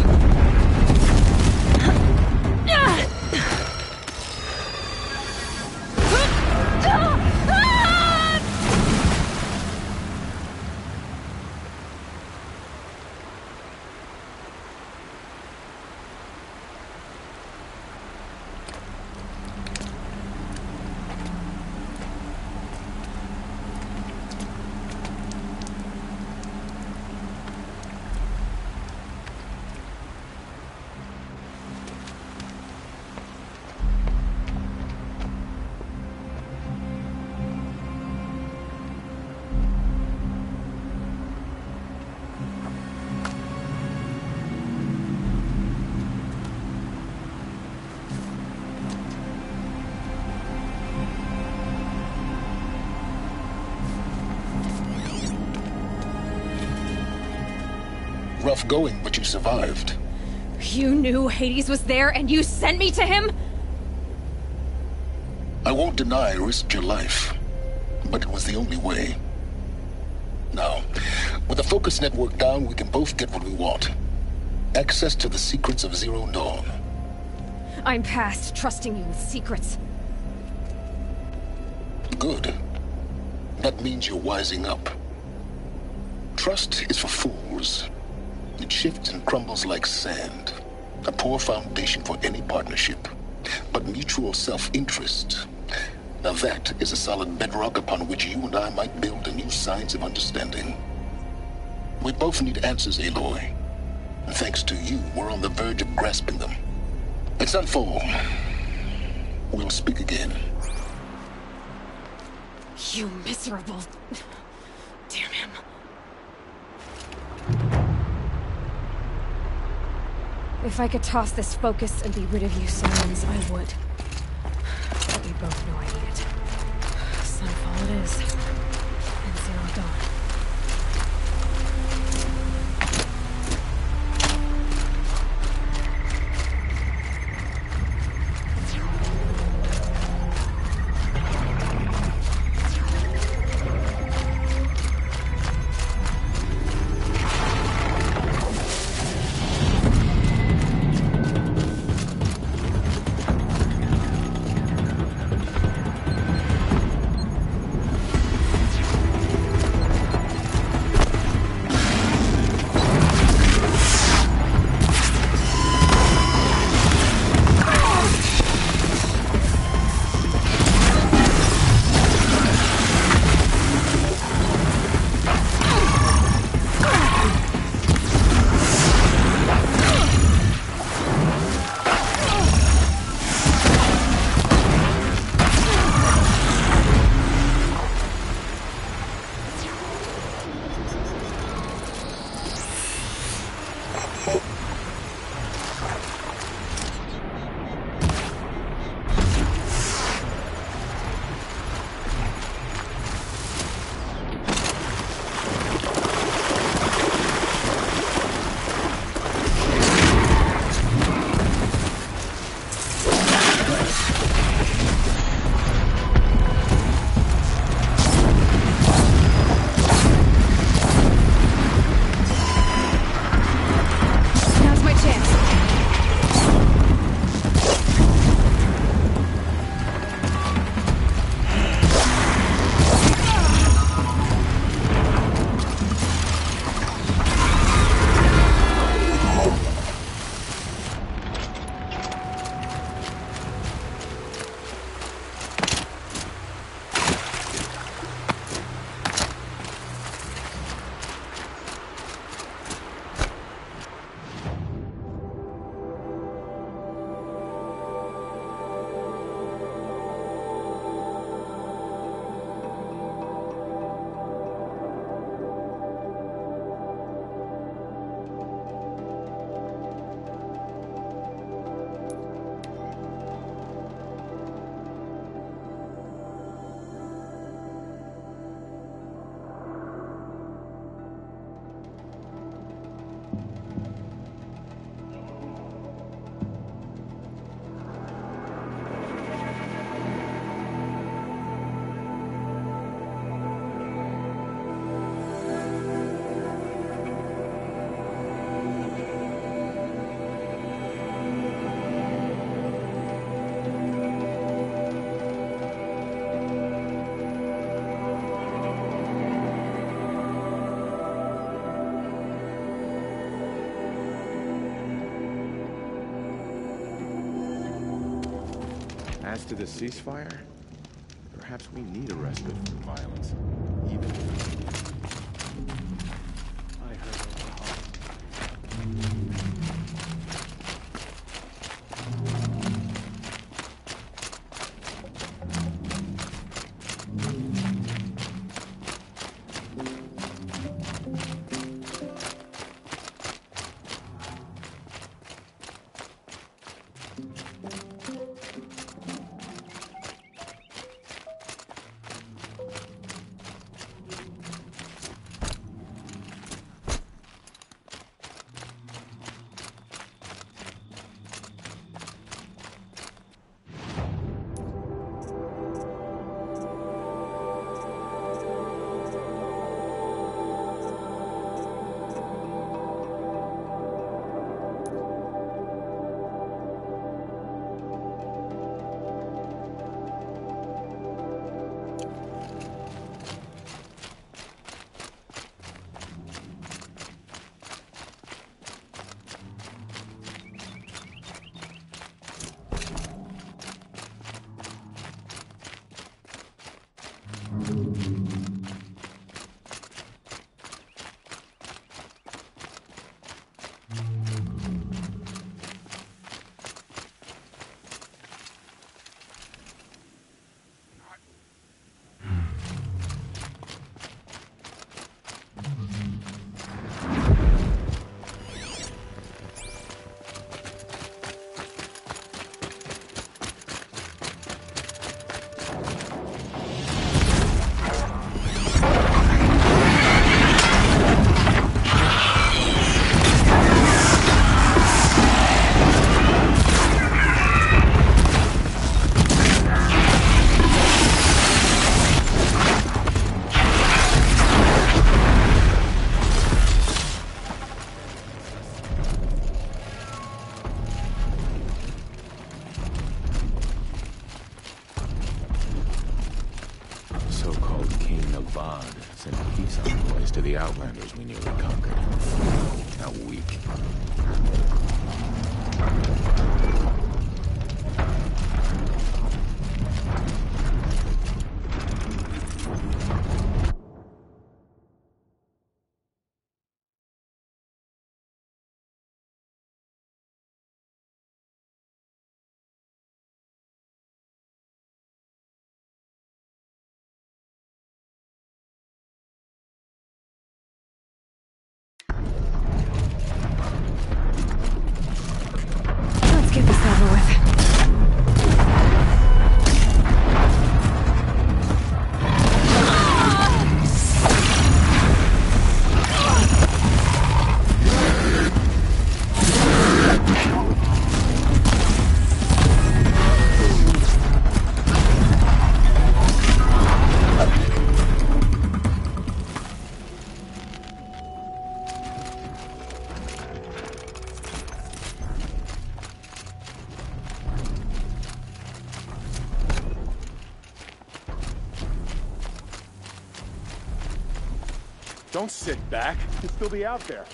Rough going, but you survived. You knew Hades was there and you sent me to him? I won't deny I risked your life, but it was the only way. Now, with the focus network down, we can both get what we want. Access to the secrets of Zero Dawn. I'm past trusting you with secrets. Good. That means you're wising up. Trust is for fools. It shifts and crumbles like sand. A poor foundation for any partnership. But mutual self-interest, now that is a solid bedrock upon which you and I might build a new science of understanding. We both need answers, Aloy. And thanks to you, we're on the verge of grasping them. It's unfold. We'll speak again. You miserable... Damn him. If I could toss this focus and be rid of you, Simons, I would. But we both know I need it. Sunfall it is. And Zero Dawn. As to the ceasefire, perhaps we need a respite from violence, even if... I heard Oklahoma. Sent peace envoys to the Outlanders we nearly conquered. How weak. Let's get this over with. Don't sit back. You'll still be out there.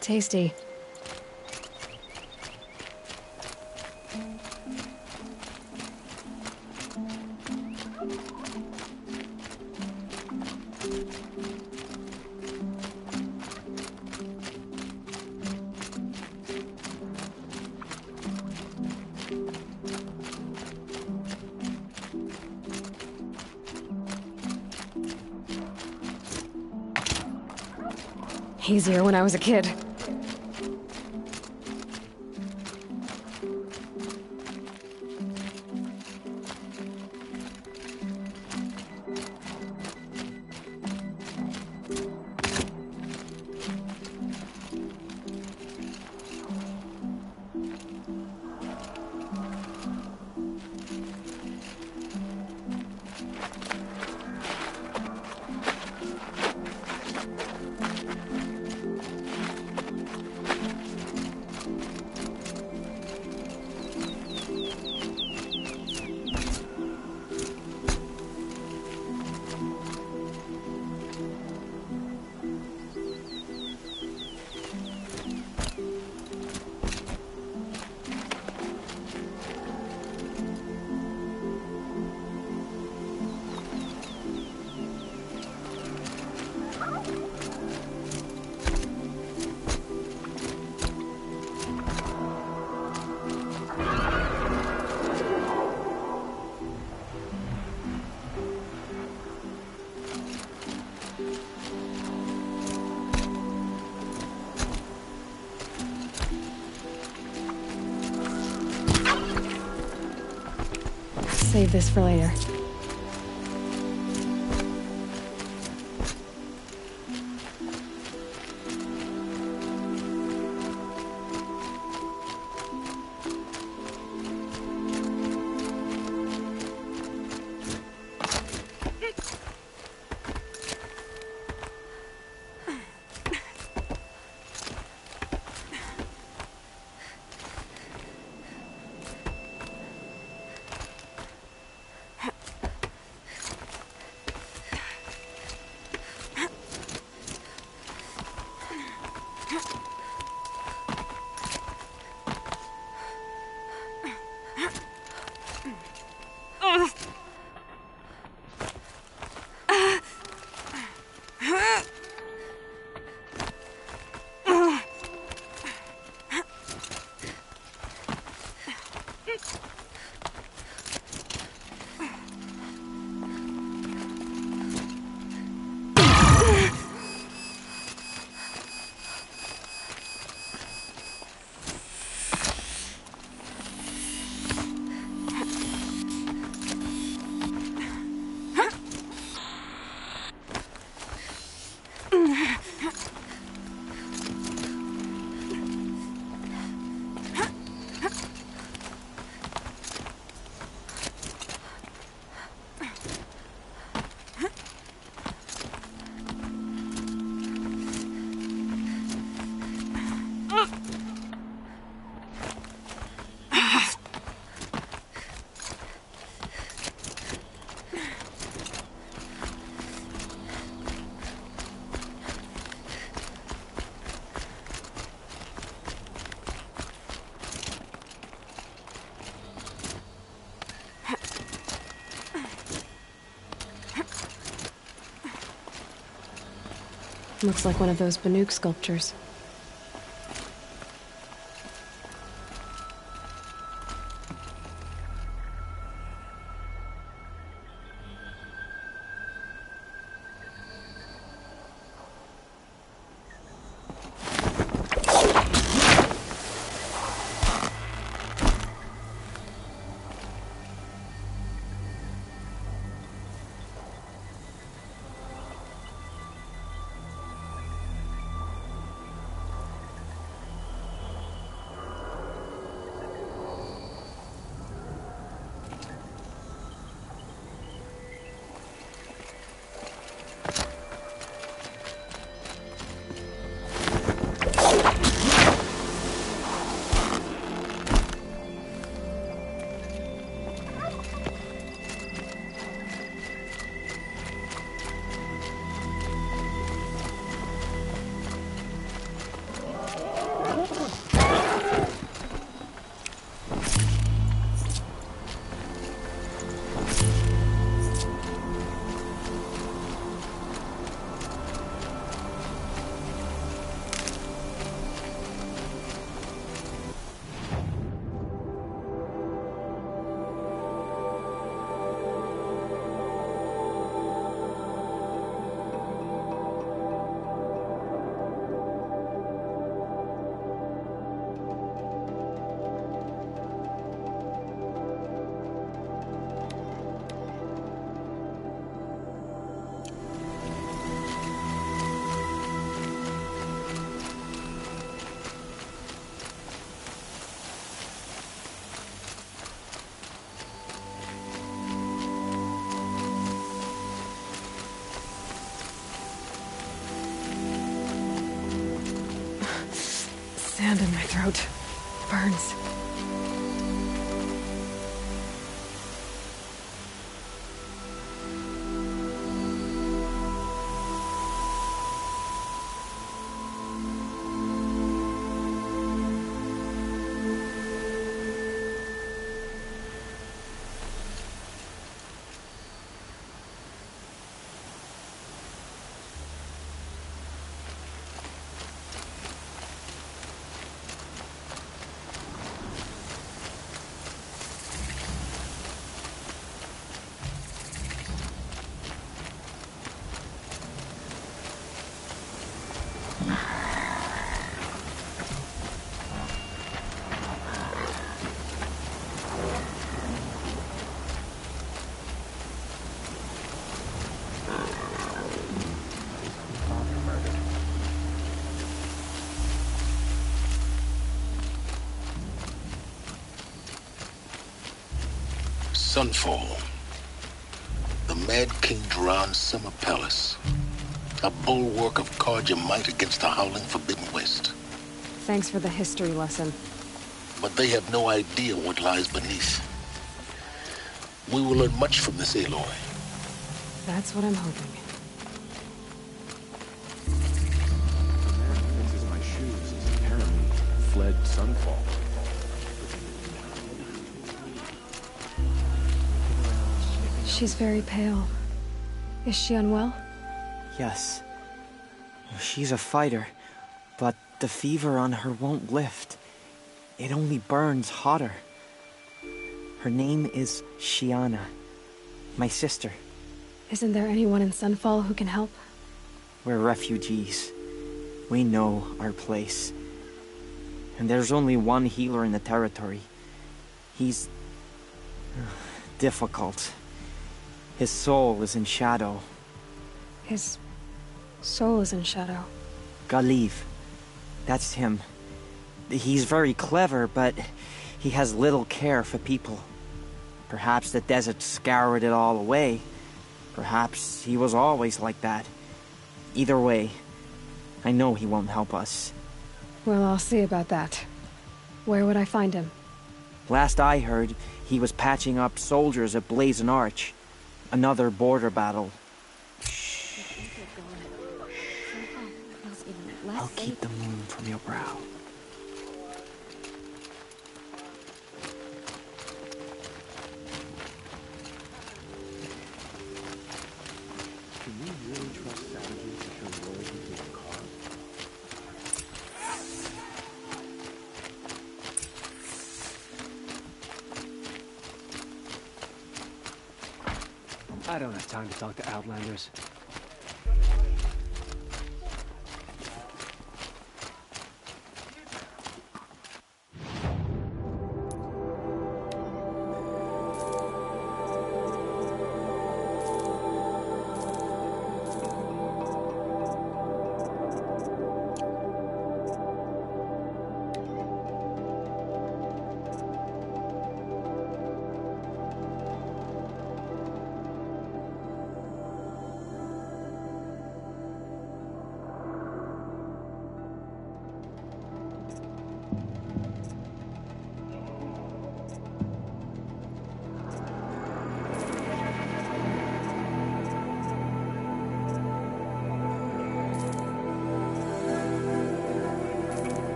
Tasty. Easier when I was a kid. save this for later. Looks like one of those Banuk sculptures. Sand in my throat. Burns. Sunfall. The Mad King Duran's summer palace. A bulwark of Carja might against the howling Forbidden West. Thanks for the history lesson. But they have no idea what lies beneath. We will learn much from this, Aloy. That's what I'm hoping. The man who fixes my shoes is apparently fled Sunfall. She's very pale. Is she unwell? Yes. She's a fighter, but the fever on her won't lift. It only burns hotter. Her name is Shiana, my sister. Isn't there anyone in Sunfall who can help? We're refugees. We know our place. And there's only one healer in the territory. He's difficult. His soul is in shadow. His soul is in shadow. Galiv. That's him. He's very clever, but he has little care for people. Perhaps the desert scoured it all away. Perhaps he was always like that. Either way, I know he won't help us. Well, I'll see about that. Where would I find him? Last I heard, he was patching up soldiers at Blazon Arch. Another border battle. I'll keep the moon from your brow. Can we really trust savages to show loyalty to a cause? I don't have time to talk to Outlanders.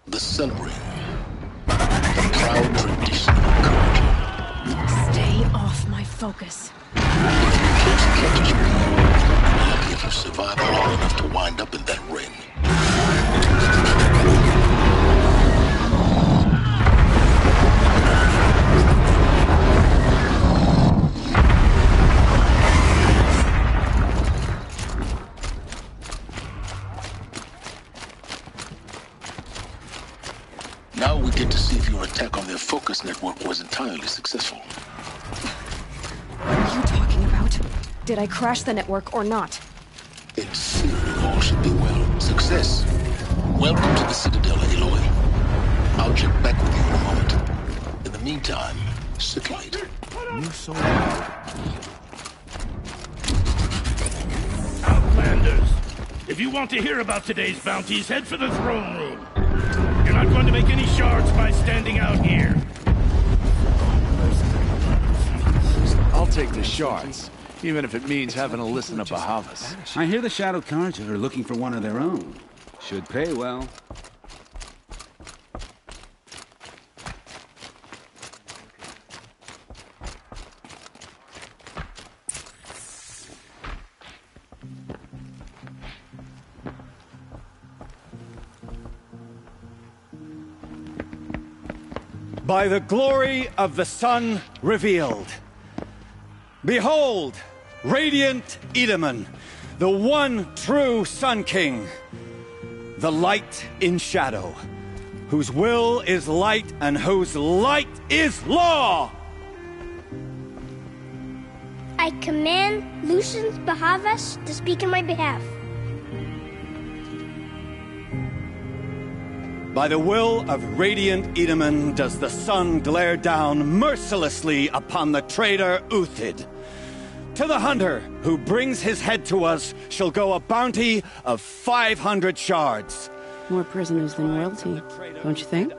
The Sun Ring. The proud tradition of Carja. Stay off my focus. Eclipse catches me. Lucky if you survive long enough to wind up in that ring. Now we get to see if your attack on their focus network was entirely successful. What are you talking about? Did I crash the network or not? In theory, all should be well. Success. Welcome to the Citadel, Aloy. I'll check back with you in a moment. In the meantime, circulate. New soul. Outlanders, if you want to hear about today's bounties, head for the throne room. You're not going to make any shards by standing out here. I'll take the shards, even if it means having to listen to Bahavas. I hear the Shadow Carja are looking for one of their own. Should pay well. By the glory of the sun revealed. Behold, radiant Edaman, the one true Sun King. The light in shadow, whose will is light and whose light is law! I command Lucius Bahavas to speak in my behalf. By the will of radiant Edaman does the sun glare down mercilessly upon the traitor Uthid. To the hunter who brings his head to us shall go a bounty of 500 shards. More prisoners than royalty, don't you think?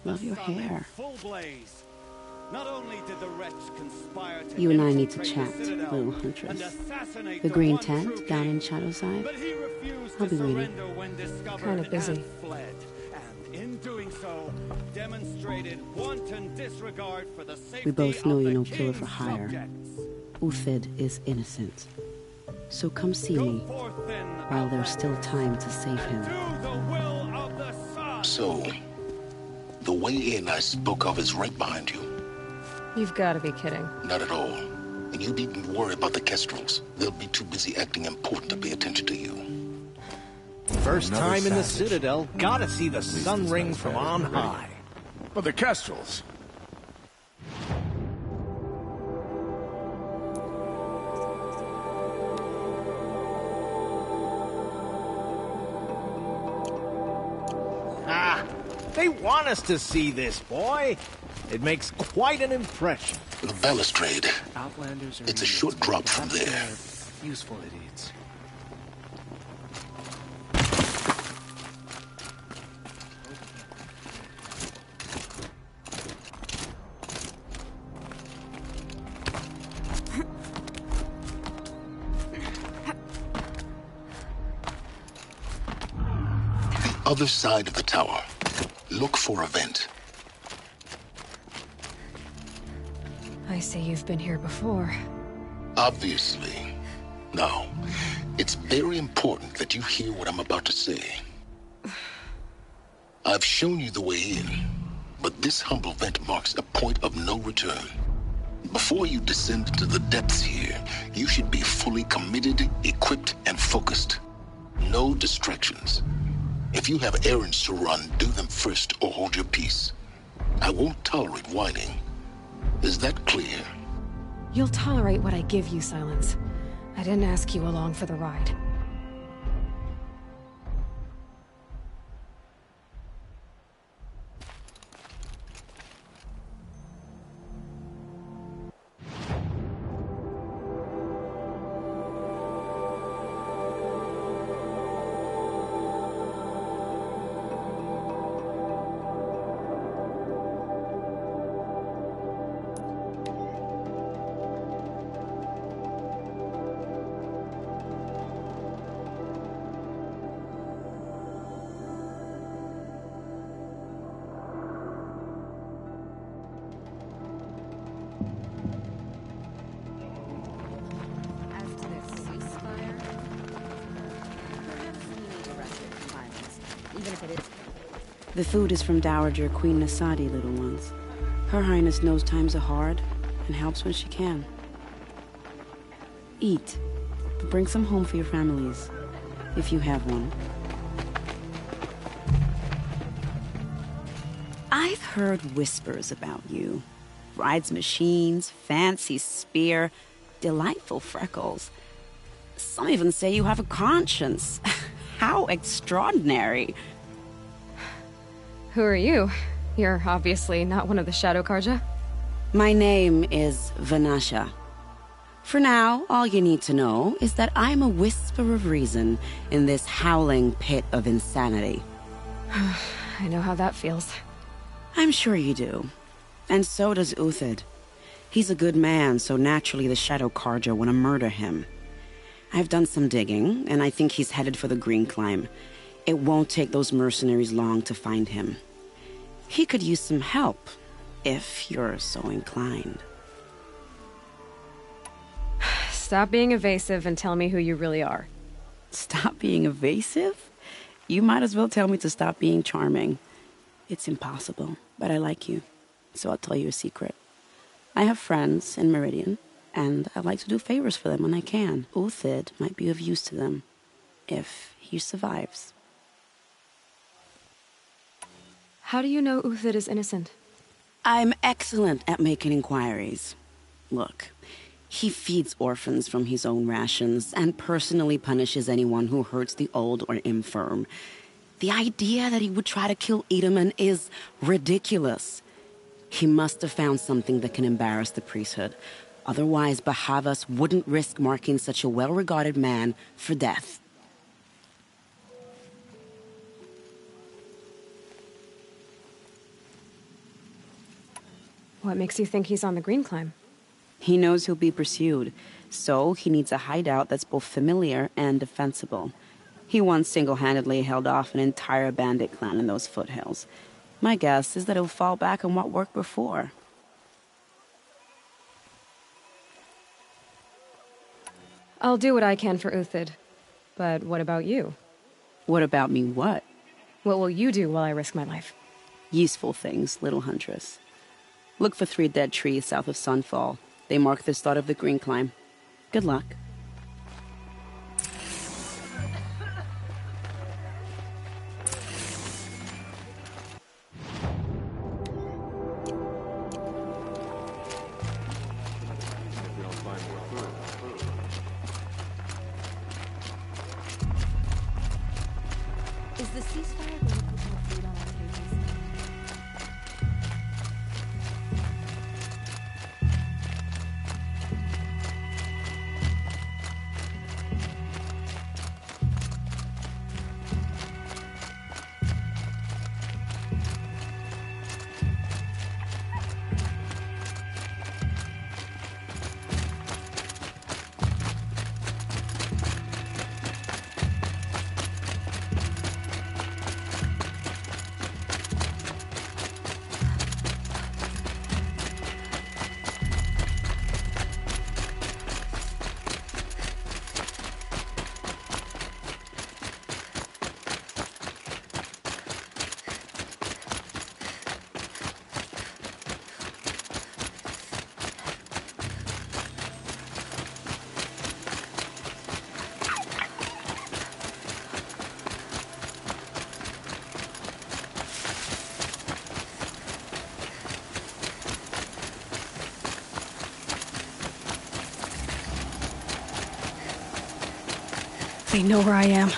Love your hair. You and I need to chat, little huntress. The green tent down in Shadowside. I'll be waiting. Kind of busy. In doing so, demonstrated wanton disregard for the safety We both know of you're the no killer for king's hire. subjects. Uthid is innocent. So come see me while there's still time to save him. So, the way in I spoke of is right behind you. You've got to be kidding. Not at all. And you needn't worry about the Kestrels. They'll be too busy acting important to pay attention to you. First Another time in the savage. Citadel, gotta see the sun ring from on high. But the Kestrels. Ah, they want us to see this, boy. It makes quite an impression. The balustrade. Outlanders are It's a idiots, short but drop from perhaps there. they're useful idiots. Other side of the tower. Look for a vent. I see you've been here before. Obviously. Now, it's very important that you hear what I'm about to say. I've shown you the way in, but this humble vent marks a point of no return. Before you descend into the depths here, you should be fully committed, equipped, and focused. No distractions. If you have errands to run, do them first or hold your peace. I won't tolerate whining. Is that clear? You'll tolerate what I give you, Silence. I didn't ask you along for the ride. The food is from Dowager Queen Nasadi, little ones. Her Highness knows times are hard and helps when she can. Eat, but bring some home for your families, if you have one. I've heard whispers about you. Rides machines, fancy spear, delightful freckles. Some even say you have a conscience. How extraordinary. Who are you? You're obviously not one of the Shadow Karja. My name is Vanasha. For now, all you need to know is that I'm a whisper of reason in this howling pit of insanity. I know how that feels. I'm sure you do. And so does Uthid. He's a good man, so naturally the Shadow Karja want to murder him. I've done some digging, and I think he's headed for the Green Climb. It won't take those mercenaries long to find him. He could use some help, if you're so inclined. Stop being evasive and tell me who you really are. Stop being evasive? You might as well tell me to stop being charming. It's impossible, but I like you, so I'll tell you a secret. I have friends in Meridian, and I like to do favors for them when I can. Uthid might be of use to them, if he survives. How do you know Uthid is innocent? I'm excellent at making inquiries. Look, he feeds orphans from his own rations and personally punishes anyone who hurts the old or infirm. The idea that he would try to kill Edelman is ridiculous. He must have found something that can embarrass the priesthood. Otherwise, Bahavas wouldn't risk marking such a well-regarded man for death. What makes you think he's on the Green Climb? He knows he'll be pursued, so he needs a hideout that's both familiar and defensible. He once single-handedly held off an entire bandit clan in those foothills. My guess is that he'll fall back on what worked before. I'll do what I can for Uthid. But what about you? What about me what? What will you do while I risk my life? Useful things, little huntress. Look for 3 dead trees south of Sunfall. They mark the start of the Green Climb. Good luck. Is the ceasefire going to put more food on our tables? They know where I am.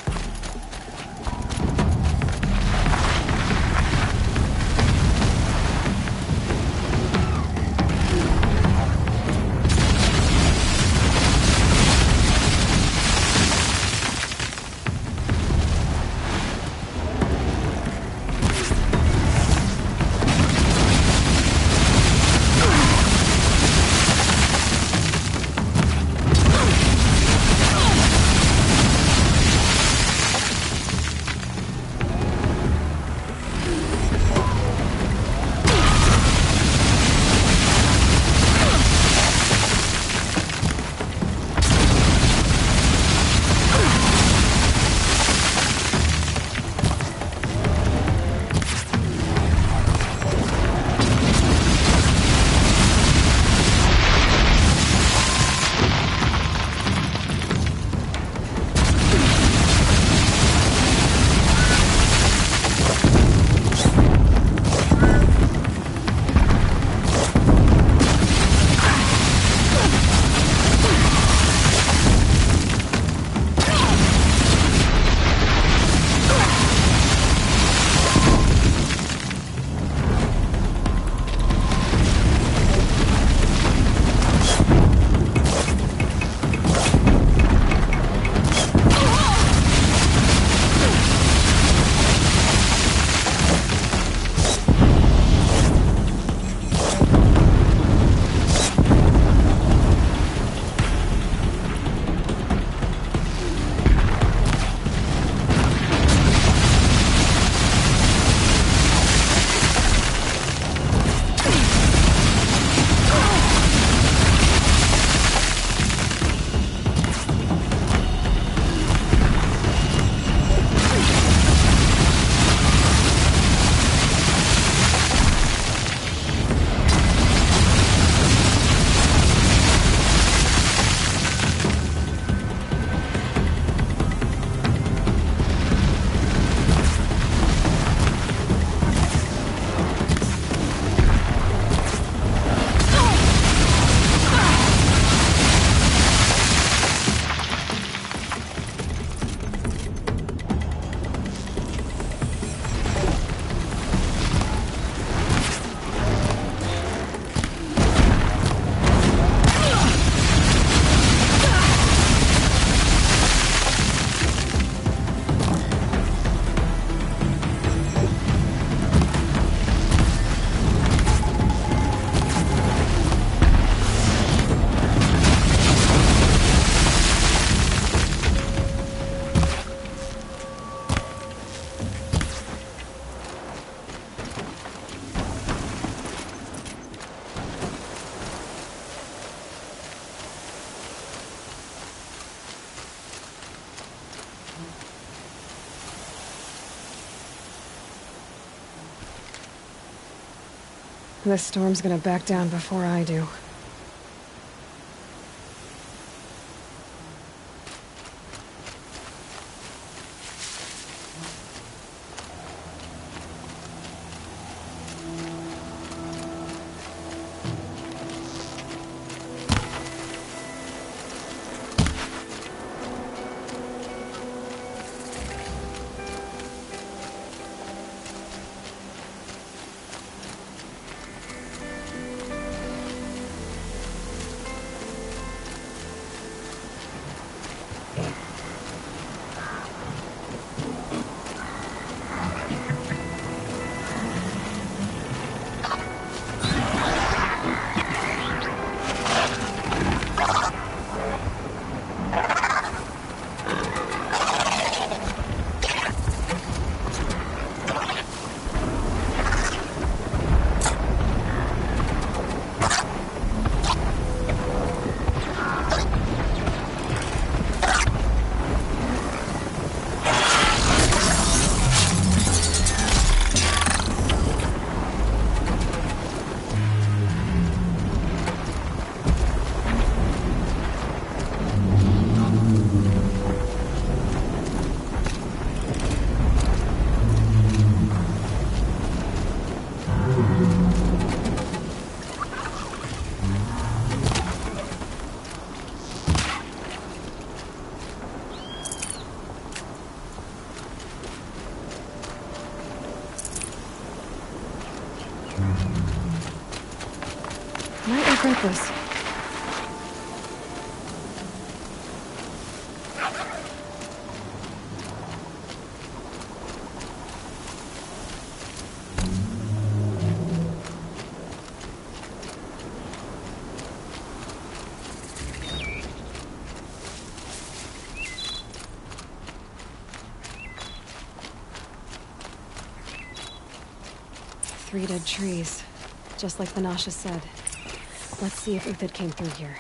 This storm's gonna back down before I do. Might regret this. Three dead trees, just like Vanasha said. Let's see if Uthid came through here.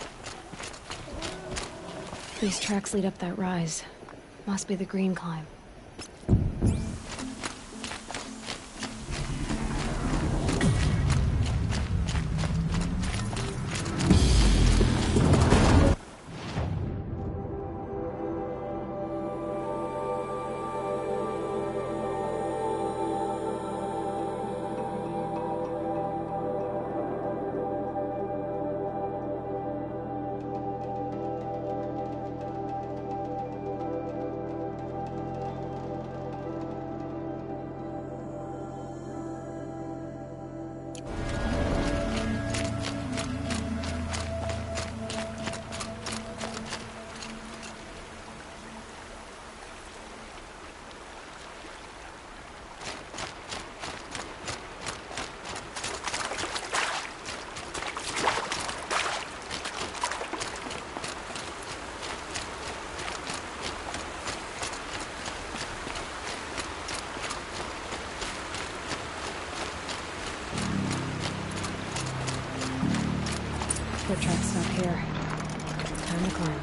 These tracks lead up that rise. Must be the green climb. Foot tracks stop here. Time to climb.